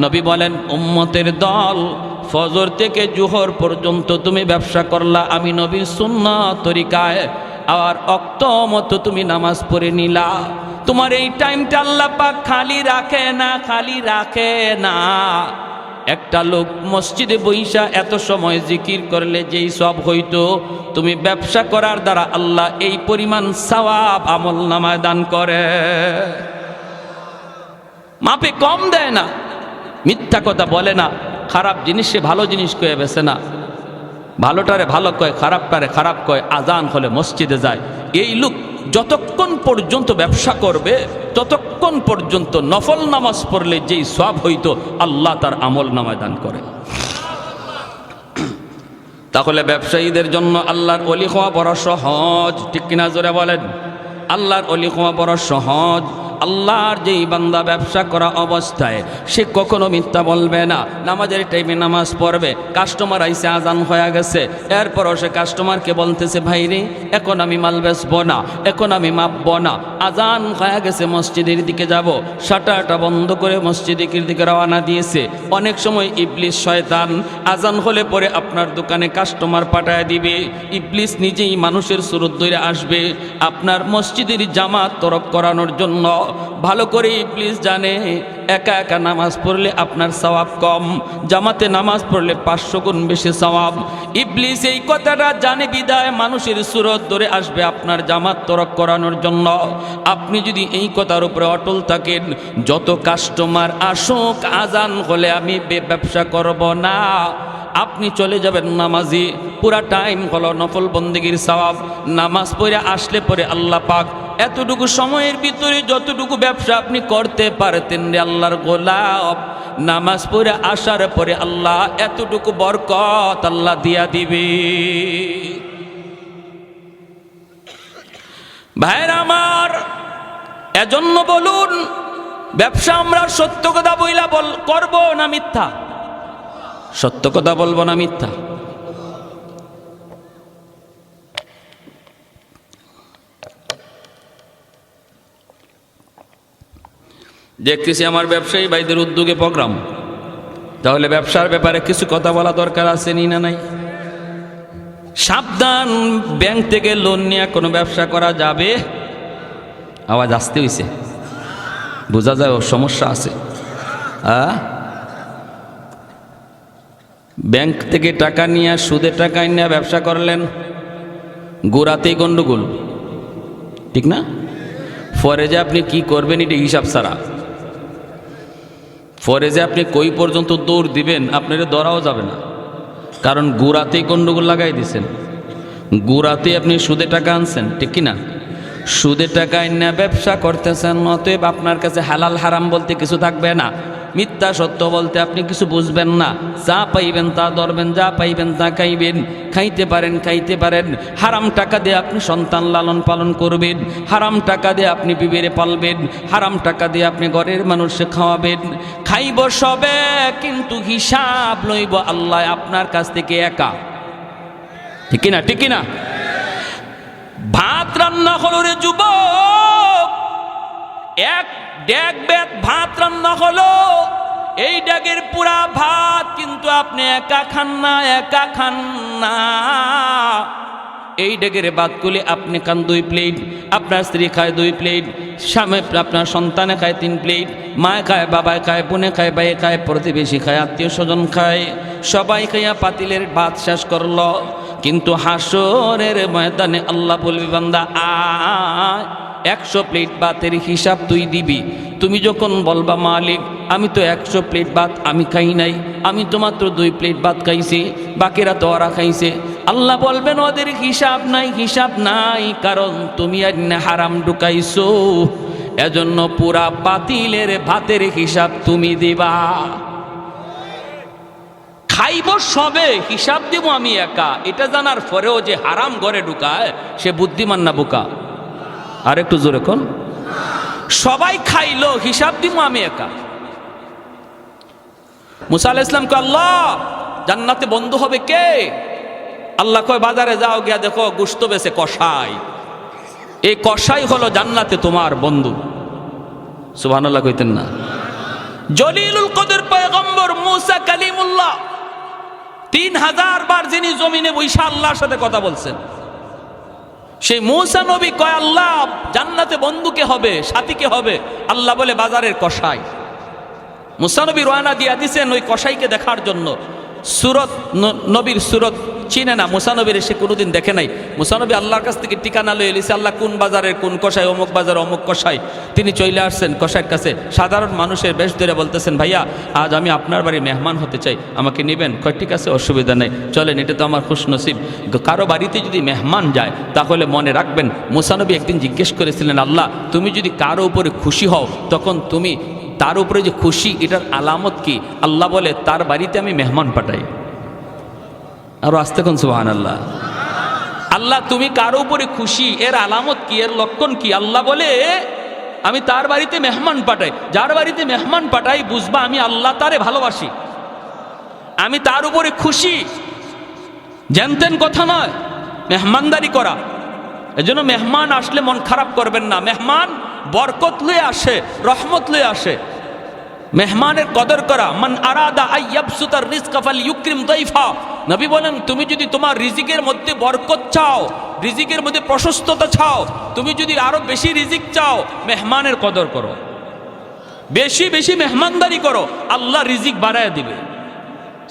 নবী বলেন উম্মতের দল, ফজর থেকে জোহর পর্যন্ত তুমি ব্যবসা করলা আমি নবীর সুন্নাত তরিকায়, আর অক্ত মতো তুমি নামাজ পড়ে নিলা, তোমার এই টাইমটা আল্লাহ পাক খালি রাখে না, খালি রাখে না। একটা লোক মসজিদে বইসা এত সময় জিকির করলে যেই সব হইতো, তুমি ব্যবসা করার দ্বারা আল্লাহ এই পরিমাণ সওয়াব আমল নামায় দান করে। মাপে কম দেয় না, মিথ্যা কথা বলে না, খারাপ জিনিসে ভালো জিনিস কয়ে বেছে না, ভালোটারে ভালো কয়, খারাপটারে খারাপ কয়, আজান হলে মসজিদে যায়। এই লোক যতক্ষণ পর্যন্ত ব্যবসা করবে, ততক্ষণ পর্যন্ত নফল নামাজ পড়লে যেই সওয়াব হইতো আল্লাহ তার আমল নামায় দান করে। তাহলে ব্যবসায়ীদের জন্য আল্লাহর ওলি হওয়া বড় সহজ, ঠিক কিনা জোরে বলেন? আল্লাহর ওলি হওয়া বড় সহজ। আল্লাহর যেই বান্দা ব্যবসা করা অবস্থায় সে কখনো মিথ্যা বলবে না, নামাজের টাইমে নামাজ পড়বে, কাস্টমার আইসে আজান হয়ে গেছে, এরপরও সে কাস্টমারকে বলতেছে ভাই রে এখন আমি মাল বেচবো না, এখন আমি মাপবো না, আজান হয়ে গেছে মসজিদের দিকে যাব, শাটারটা বন্ধ করে মসজিদের দিকে রওনা দিয়েছে। অনেক সময় ইবলিস শয়তান আজান হলে পরে আপনার দোকানে কাস্টমার পাঠায় দিবে, ইবলিস নিজেই মানুষের সুরত ধরে আসবে আপনার মসজিদের জামাত তরক করানোর জন্য। ভালো করে ইবলিস জানে একা একা নামাজ পড়লে আপনার সওয়াব কম, জামাতে নামাজ পড়লে 500 গুণ বেশি সওয়াব। ইবলিস এই কথাটা জানে বিদায় মানুষের সুরত ধরে আসবে আপনার জামাত তরক করানোর জন্য। আপনি যদি এই কথার উপরে অটল থাকেন, যত কাস্টমার আসুক আজান হলে আমি ব্যবসা করব না, আপনি চলে যাবেন নামাজি, পুরা টাইম হলো নফল বন্দেগীর সওয়াব। নামাজ পড়ে আসলে পরে আল্লাহ পাক এতটুকু সময়ের ভিতরে যতটুকু ব্যবসা আপনি করতে পারতেন রে আল্লাহর গোলাম, নামাজ পড়ে আসার পরে আল্লাহ এতটুকু বরকত আল্লাহ দিয়া দিবে। ভাইরা আমার, এজন্য বলুন ব্যবসা আমরা সত্য কথা বইলা করব না মিথ্যা? সত্য কথা বলবো না মিথ্যা? দেখতেছি আমার ব্যবসায়ী ভাইদের উদ্যোগে প্রোগ্রাম, তাহলে ব্যবসার ব্যাপারে কিছু কথা বলা দরকার আছে নি না নাই? সাবধান, ব্যাংক থেকে লোন নিয়ে কোনো ব্যবসা করা যাবে? আওয়াজ আসতে হইছে, বোঝা যায় সমস্যা আছে। ব্যাংক থেকে টাকা নিয়ে সুদে টাকা নিয়ে ব্যবসা করলেন, গোড়াতেই গন্ডগোল, ঠিক না? পরে যে আপনি কি করবেন এটা হিসাব ছাড়া, পরে যে আপনি কই পর্যন্ত দৌড় দিবেন আপনার ধরাও যাবে না, কারণ গোড়াতেই গন্ডগোল লাগাই দিছেন, গোড়াতে আপনি সুদে টাকা আনছেন, ঠিক কিনা? সুদে টাকা নিয়ে ব্যবসা করতেছেন, অতএব আপনার কাছে হালাল হারাম বলতে কিছু থাকবে না, মিথ্যা সত্য বলতে আপনি কিছু বুঝবেন না। যা পাইবেন তা ধরবেন, যা পাইবেন তা খাইবেন, খাইতে পারেন। হারাম টাকা দিয়ে আপনি সন্তান লালন পালন করবেন, হারাম টাকা দিয়ে আপনি বিবিরে পালবেন, হারাম টাকা দিয়ে আপনি ঘরের মানুষকে খাওয়াবেন, খাইব সবে, কিন্তু হিসাব লইব আল্লাহ আপনার কাছ থেকে একা, ঠিক কিনা? ঠিক কিনা? ভাত রান্না হলো রে যুবক, এক ড্যাগ বেত ভাত রান্না হলো, এই ড্যাগের পুরা ভাত কিন্তু আপনি একা খান না, একা খান না। এই ড্যাগের ভাতগুলি আপনি খান 2 প্লেট, আপনার স্ত্রী খায় 2 প্লেট, স্বামী আপনার সন্তানে খায় 3 প্লেট, মায় খায়, বাবায় খায়, বোনে খায়, ভাইয়ে খায়, প্রতিবেশী খায়, আত্মীয় স্বজন খায়, সবাই খাইয়া পাতিলের ভাত শেষ করলো। কিন্তু হাসরের ময়দানে আল্লাহ বলবে, বান্দা আয় 100 প্লেট ভাতের হিসাব তুই দিবি। তুমি যখন বলবা মালিক আমি তো 100 প্লেট ভাত আমি খাই নাই, আমি তো মাত্র 2 প্লেট ভাত খাইছি, বাকিরা তো ওরা খাইছে। আল্লাহ বলবেন ওদের হিসাব নাই, হিসাব নাই, কারণ তুমি হারাম ঢুকাইছো, এজন্য পুরা পাতিলের ভাতের হিসাব তুমি দিবা। খাইব সবে, হিসাব দিব আমি একা, এটা জানার পরেও যে হারাম ঘরে ঢুকায় সে বুদ্ধিমান না বোকা? আর একটু জোরে কোন। সবাই খাইলো, হিসাব দিব আমি একা। মুসা আলাইহিস সালাম কয় আল্লাহ জান্নাতে বন্ধু হবে কে? আল্লাহ কয় বাজারে যাও, গিয়া দেখো গোশত বেচে কসাই, এই কসাই হলো জান্নাতে তোমার বন্ধু। সুবহানাল্লাহ কইতেন না? জলিলুল কদর পয়গম্বর মুসা কালিমুল্লাহ 3000 বার যিনি জমিনে বৈশা আল্লাহর সাথে কথা বলছেন, সেই মুসা নবী কয় আল্লাহ জান্নাতে বন্ধুকে হবে, সাথীকে হবে? আল্লাহ বলে বাজারের কসাই। মুসা নবী রওনা দিয়া দিছেন ওই কসাইকে দেখার জন্য। সুরত নবীর সুরত চিনে না, মুসা নবীর সে কোনোদিন দেখে নাই। মুসা নবী আল্লাহর কাছ থেকে ঠিকানা লয়ে এলিছে, আল্লাহ কোন বাজারের কোন কসাই, অমুক বাজার অমুক কসাই। তিনি চলে আসছেন কসাইয়ের কাছে, সাধারণ মানুষের বেশ ধরে বলতেছেন, ভাইয়া আজ আমি আপনার বাড়ি মেহমান হতে চাই, আমাকে নেবেন? কয় ঠিক আছে, অসুবিধা নেই, চলেন, এটা তো আমার খুশনসিব। কারো বাড়িতে যদি মেহমান যায় তাহলে মনে রাখবেন, মুসা নবী একদিন জিজ্ঞেস করেছিলেন, আল্লাহ তুমি যদি কারো উপরে খুশি হও তখন তুমি তার উপরে যে খুশি এটার আলামত কি? আল্লাহ বলে তার বাড়িতে আমি মেহমান পাঠাই। আরো আসতে কোন সুবহানাল্লাহ। আল্লাহ তুমি কারো উপরে খুশি, এর আলামত কি, এর লক্ষণ কি? আল্লাহ বলে আমি তার বাড়িতে মেহমান পাঠাই। যার বাড়িতে মেহমান পাঠাই বুঝবা আমি আল্লাহ তারে ভালোবাসি, আমি তার উপরে খুশি। জানতেন কথা নয়, মেহমানদারি করা। এজন্য মেহমান আসলে মন খারাপ করবেন না, মেহমান বরকত লয়ে আসে, রহমত লয়ে আসে। মেহমানের কদর করা। মান আরাদা আইয়াবসুতার রিজকা ফালইউকরিম দাইফা। নবী বলেন তুমি যদি তোমার রিজিকের মধ্যে বরকত চাও, রিজিকের মধ্যে প্রশস্ততা চাও, তুমি যদি আরো বেশি রিজিক চাও, মেহমানের কদর করো, বেশি বেশি মেহমানদারি করো, আল্লাহ রিজিক বাড়ায় দিবে।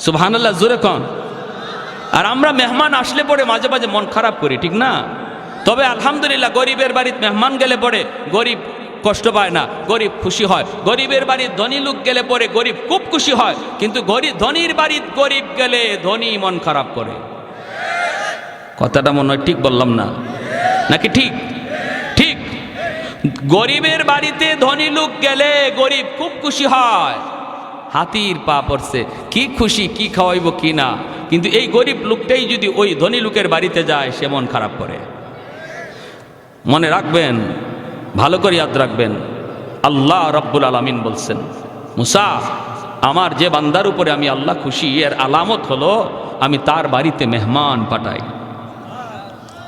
সুবহানাল্লাহ জোরে কোন। আর আমরা মেহমান আসলে পরে মাঝে মাঝে মন খারাপ করি, ঠিক না? তবে আলহামদুলিল্লাহ গরিবের বাড়িতে মেহমান গেলে পরে গরিব কষ্ট পায় না, গরিব খুশি হয়। গরিবের বাড়ির ধনী লোক গেলে পরে গরিব খুব খুশি হয়, কিন্তু ধনীর বাড়ির গরিব গেলে ধনী মন খারাপ করে। কথাটা মনে হয় ঠিক বললাম না নাকি? ঠিক ঠিক। গরিবের বাড়িতে ধনী লোক গেলে গরিব খুব খুশি হয়, হাতির পা পড়ছে, কি খুশি, কি খাওয়াইব কি না। কিন্তু এই গরিব লোকটাই যদি ওই ধনী লোকের বাড়িতে যায় সে মন খারাপ করে। মনে রাখবেন, ভালো করে ইয়াদ রাখবেন, আল্লাহ রাব্বুল আলামিন বলছেন, মুসা আমার যে বান্দার উপরে আমি আল্লাহ খুশি এর আলামত হলো আমি তার বাড়িতে মেহমান পাঠাই।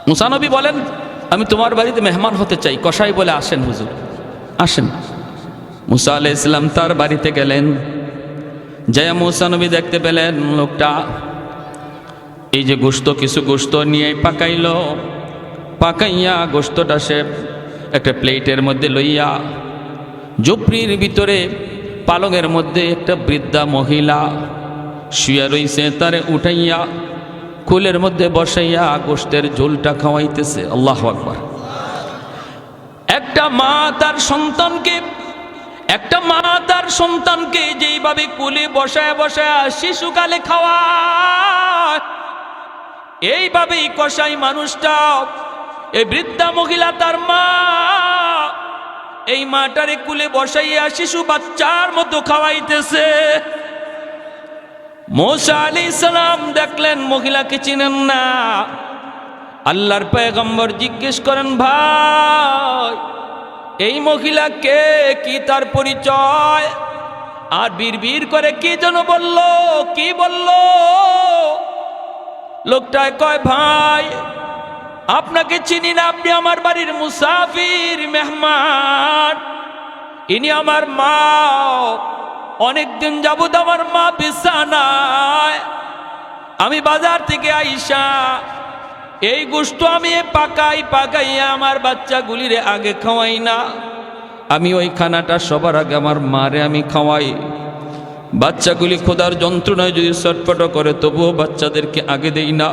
মুসা নবী বলেন আমি তোমার বাড়িতে মেহমান হতে চাই। কসাই বলে আসেন হুজুর, আসেন। মুসা আলাইহিস সালাম তার বাড়িতে গেলেন, জয়া মুসা নবী দেখতে পেলেন লোকটা এই যে গোশত, কিছু গোশত নিয়ে পাকাইলো, পাকাইয়া গোশতটা সে একটা প্লেটের মধ্যে লইয়া ঝুপড়ির ভিতরে পালঙের মধ্যে একটা বৃদ্ধা মহিলা শুয়ে রইছে, তারে উঠাইয়া কুলের মধ্যে বসাইয়া গোশতের ঝোলটা খাওয়াইতেছে। আল্লাহু আকবার। একটা মা তার সন্তানকে যেইভাবে কুলে বসায় বসায় শিশুকালে খাওয়ায়, এইভাবেই কসাই মানুষটা, এই বৃদ্ধা মহিলা তার মা, এই মাটারে কুলে বসাইয়া শিশু বাচ্চার মতো খাওয়াইতেছে। মুসা আলাইহিস সালাম দেখলেন মহিলাকে চিনেন না। আল্লাহর পয়গম্বর জিজ্ঞেস করেন, ভাই এই মহিলা কে, কি তার পরিচয়? আর বীর করে কি যেন বলল, কি বলল? লোকটায় কয়, ভাই আপনাকে চিনি না, আপনি আমার বাড়ির মুসাফির, মেহমান। ইনি আমার মা। অনেকদিন যাবত আমার মা বিছানায়, আমি বাজার থেকে আইসা এই গোশত আমি পাকাইয়া আমার বাচ্চাগুলিরে আগে খাওয়াই না, আমি ওই খানাটা সবার আগে আমার মারে আমি খাওয়াই। বাচ্চাগুলি ক্ষুধার যন্ত্রণায় যদি ছটফট করে তবুও বাচ্চাদেরকে আগে দেই না,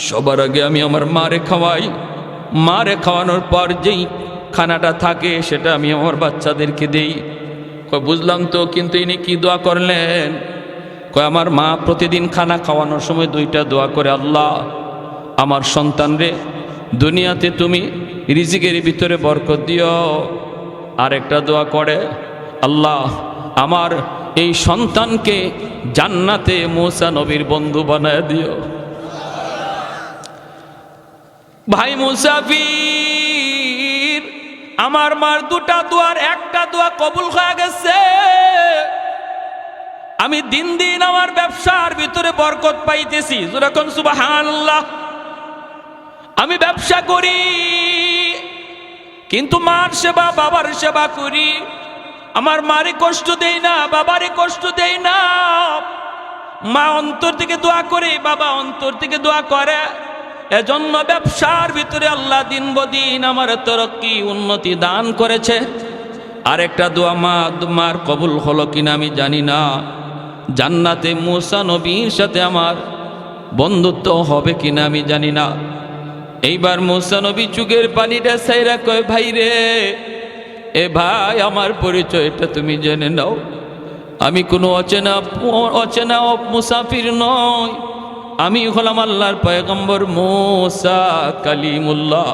সবার আগে আমি আমার মারে খাওয়াই। মারে খাওয়ানোর পর যেই খানাটা থাকে সেটা আমি আমার বাচ্চাদেরকে দেই। কয় বুঝলাম তো, কিন্তু ইনি কি দোয়া করলেন? কয় আমার মা প্রতিদিন খানা খাওয়ানোর সময় দুইটা দোয়া করে, আল্লাহ আমার সন্তানরে দুনিয়াতে তুমি রিজিকের ভিতরে বরকত দিও। আর একটা দোয়া করে, আল্লাহ আমার এই সন্তানকে জান্নাতে মুসা নবীর বন্ধু বানায় দিও। ভাই মুসাফির, আমার মার দুটা দোয়ার একটা দোয়া কবুল হয়ে গেছে। আমি দিন দিন আমার ব্যবসার ভিতরে বরকত পাইতেছি। যেরকম সুবহানাল্লাহ। আমি ব্যবসা করি কিন্তু মার সেবা বাবার সেবা করি। আমার মারে কষ্ট দেই না, বাবারে কষ্ট দেই না। মা অন্তর থেকে দোয়া করে, বাবা অন্তর থেকে দোয়া করে। এজন্য ব্যবসার ভিতরে আল্লাহ দিন বদিন আমার তরক্কি উন্নতি দান করেছে। আরেকটা দোয়া মার কবুল হলো কিনা আমি জানি না। জান্নাতে মুসা নবীর সাথে আমার বন্ধুত্ব হবে কিনা আমি জানি না। এইবার মুসা নবী চুগের পানিটা সাইরা কয়, ভাই রে, এ ভাই আমার পরিচয়টা তুমি জেনে নাও। আমি কোনো অচেনা মুসাফির নয়, আমি হলাম আল্লাহর পয়গম্বর মুসা কালিমুল্লাহ।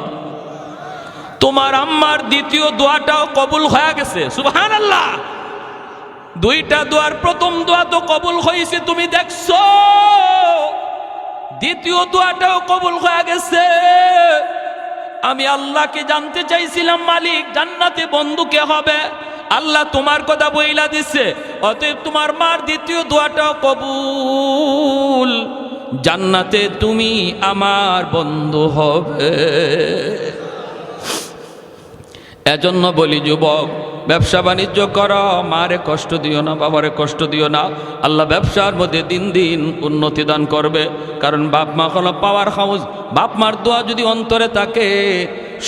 তোমার আম্মার দ্বিতীয় দোয়াটাও কবুল হয়ে গেছে। সুবহানাল্লাহ। দুইটা দোয়ার প্রথম দোয়া তো কবুল হয়েছে, তুমি দেখছো। দ্বিতীয় দোয়াটাও কবুল হয়ে গেছে। আমি আল্লাহকে জানতে চাইছিলাম, মালিক জান্নাতে বন্ধু কে হবে? আল্লাহ তোমার কথা বইলা দিছে, অতএব তোমার মার দ্বিতীয় দোয়াটাও কবুল। জান্নাতে তুমি আমার বন্ধু হবে। এজন্য বলি যুবক, ব্যবসা বাণিজ্য করো, মারে কষ্ট দিও না, বাবারে কষ্ট দিও না। আল্লাহ ব্যবসার মধ্যে দিন দিন উন্নতি দান করবে। কারণ বাপ মা হলো পাওয়ার হাউস। বাপ মার দোয়া যদি অন্তরে থাকে,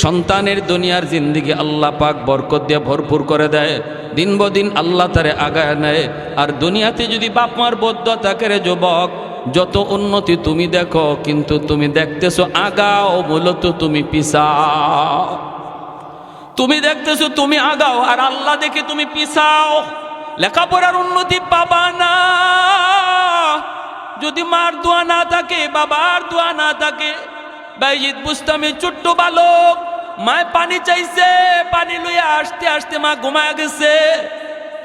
সন্তানের দুনিয়ার জিন্দিগি আল্লাহ পাক বরকত দিয়ে ভরপুর করে দেয়। দিন বদিন আল্লাহ তারে আগায় নেয়। আর দুনিয়াতে যদি বাপ মার বদদোয়া থাকে রে যুবক, যত উন্নতি তুমি দেখো, কিন্তু তুমি দেখতেছো আগাও, মূলত তুমি পিছাও। তুমি দেখতেছো তুমি আগাও, আর আল্লাহ দেখে তুমি পিছাও। লেখাপড়ার উন্নতি পাবা না যদি মার দোয়া না থাকে, বাবার দোয়া না থাকে। বাইজিদ বুস্তামি ছোট্ট বালক, মায় পানি চাইছে, পানি লইয়া আসতে আসতে মা ঘুমায় গেছে।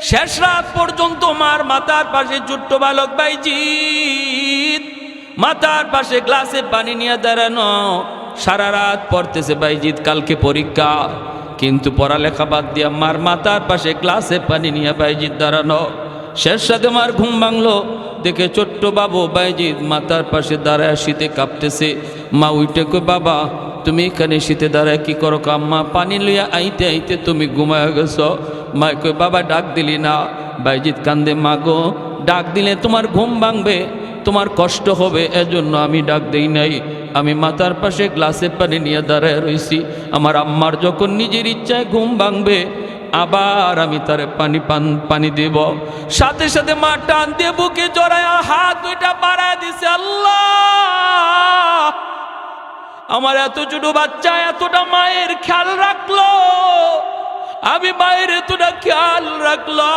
শেষ রাত পর্যন্ত মার মাথার পাশে ছোট্ট বালক বাইজিদ মাথার পাশে গ্লাসে পানি নিয়ে দাঁড়ানো, সারা রাত পড়তেছে বাইজিদ, কালকে পরীক্ষা। কিন্তু পড়ালেখা বাদ দিয়া মার মাথার পাশে গ্লাসে পানি নিয়ে বাইজিদ দাঁড়ানো। শেষ সাথে মার ঘুম ভাঙলো, দেখে ছোট্ট বাবু বাইজিদ মাথার পাশে দাঁড়ায় শীতে কাঁপতেছে। মা উইটে কই, বাবা তুমি এখানে শীতে দাঁড়ায় কি করো? আম্মা পানি লইয়া আইতে আইতে তুমি ঘুমায় গেছ। মা কই, বাবা ডাক দিলি না? বাইজিদ কান্দে, মা গো ডাক দিলে তোমার ঘুম ভাঙবে, তোমার কষ্ট হবে, এজন্য আমি ডাক দেই নাই। আমি মাথার পাশে গ্লাসে পানি নিয়ে দাঁড়ায় রইছি। আমার আম্মার যখন নিজের ইচ্ছায় ঘুম ভাঙবে, আবার আমি তারে পানি দেব। সাথে সাথে মা টান দিয়ে বুকে জড়ায় হাত দুইটা বাড়ায় দিছে। আল্লাহ, আমার এত ছোট বাচ্চা এতটা মায়ের খেয়াল রাখলো, আমি মায়ের এতটা খেয়াল রাখলো।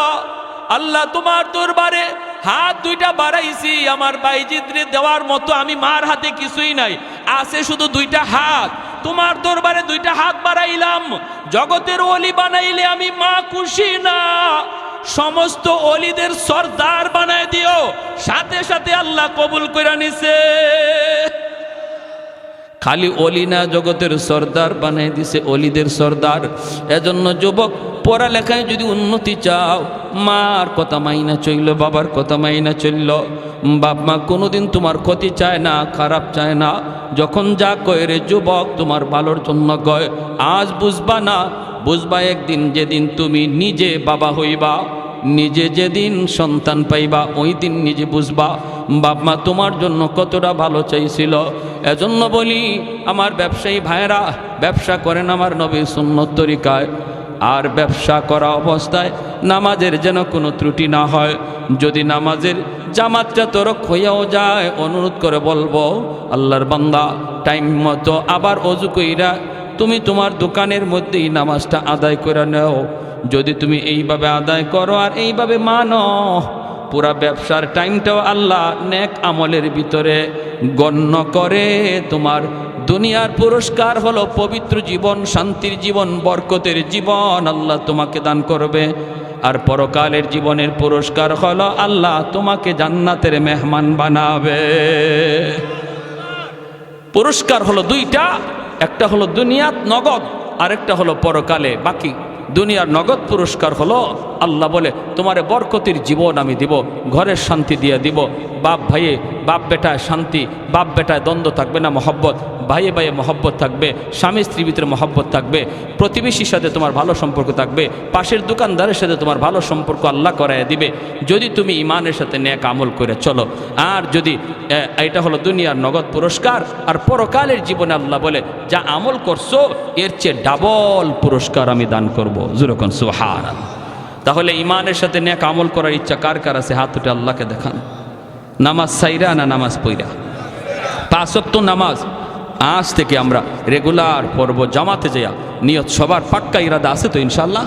আল্লাহ তোমার দরবারে হাত দুইটা বাড়াইছি, আমার বাইজিদরে দেওয়ার মতো আমি মার হাতে কিছুই নাই, আছে শুধু দুইটা হাত। তোমার দরবারে দুইটা হাত বাড়াইলাম। জগতের ওলি বানাইলে আমি মা খুশি না, সমস্ত ওলিদের সর্দার বানায় দিও। সাথে সাথে আল্লাহ কবুল করে নিছে। খালি অলি না, জগতের সর্দার বানাই দিছে, অলিদের সর্দার। এজন্য যুবক, পড়ালেখায় যদি উন্নতি চাও, মার কথা মাইনা চলল, বাবার কথা মাইনা চলল। বাপ মা কোনোদিন তোমার ক্ষতি চায় না, খারাপ চায় না। যখন যা কয় রে যুবক, তোমার ভালোর জন্য কয়। আজ বুঝবা না, বুঝবা একদিন যেদিন তুমি নিজে বাবা হইবা, নিজে যেদিন সন্তান পাইবা ওই দিন নিজে বুঝবা বাপ মা তোমার জন্য কতটা ভালো চাইছিল। এজন্য বলি আমার ব্যবসায়ী ভাইয়েরা, ব্যবসা করেন আমার নবীর সুন্নত তরিকায়, আর ব্যবসা করা অবস্থায় নামাজের যেন কোনো ত্রুটি না হয়। যদি নামাজের জামাতটা তরক হইয়াও যায়, অনুরোধ করে বলবো আল্লাহর বান্দা টাইম মতো আবার অজু কইরা তুমি তোমার দোকানের মধ্যেই নামাজটা আদায় করে নাও। যদি তুমি এইভাবে আদায় করো আর এইভাবে মানো, পুরা ব্যবসার টাইমটাও আল্লাহ নেক আমলের ভিতরে গণ্য করে তোমার দুনিয়ার পুরস্কার হলো পবিত্র জীবন, শান্তির জীবন, বরকতের জীবন আল্লাহ তোমাকে দান করবে। আর পরকালের জীবনের পুরস্কার হলো আল্লাহ তোমাকে জান্নাতের মেহমান বানাবে। পুরস্কার হলো দুইটা, একটা হলো দুনিয়াত নগদ, আরেকটা হলো পরকালে বাকি। দুনিয়ার নগদ পুরস্কার হলো আল্লাহ বলে তোমারে বরকতের জীবন আমি দিব, ঘরের শান্তি দিয়ে দিব, বাপ ভাইয়ে বাপ বেটায় শান্তি, বাপ বেটায় দ্বন্দ্ব থাকবে না, মহব্বত, ভাইয়ে ভাইয়ে মহব্বত থাকবে, স্বামী স্ত্রীর ভিতরে মহব্বত থাকবে, প্রতিবেশীর সাথে তোমার ভালো সম্পর্ক থাকবে, পাশের দোকানদারের সাথে তোমার ভালো সম্পর্ক আল্লাহ করায় দিবে যদি তুমি ইমানের সাথে নেক আমল করে চলো। আর যদি এটা হলো দুনিয়ার নগদ পুরস্কার, আর পরকালের জীবনে আল্লাহ বলে যা আমল করছো এর চেয়ে ডাবল পুরস্কার আমি দান করব। যেরকম সুবহানাল্লাহ। তাহলে ইমানের সাথে নেক আমল করার ইচ্ছা কার কার আছে? হাত উঠে আল্লাহকে দেখান। নামাজ সাইরা না নামাজ পইরা? 5 ওয়াক্ত নামাজ আজ থেকে আমরা রেগুলার পড়ব, জামাতে যাইয়া নিয়ত সবার পাক্কা ইরাদা আছে তো ইনশাআল্লাহ?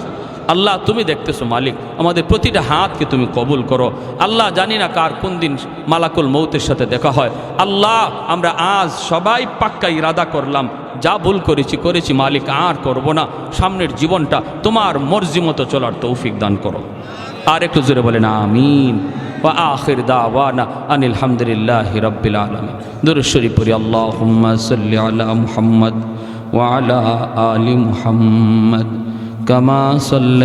আল্লাহ তুমি দেখতেছো মালিক, আমাদের প্রতিটা হাতকে তুমি কবুল করো। আল্লাহ জানি না কার কোন দিন মালাকুল মৌতের সাথে দেখা হয়। আল্লাহ আমরা আজ সবাই পাক্কা ইরাদা করলাম, যা ভুল করেছি মালিক আর করব না। সামনের জীবনটা তোমার মর্জি মতো চলার তৌফিক দান করো। আর একটু জোরে বলেন আমিন। ওয়া আখির দাওয়ানা আনিল হামদুলিল্লাহি রাব্বিল আলামিন। দুরূদ শরীফ পড়ি। আল্লাহুম্মা সাল্লি আলা মুহাম্মদ ওয়া আলা আলি মুহাম্মদ কামা সাল্লাই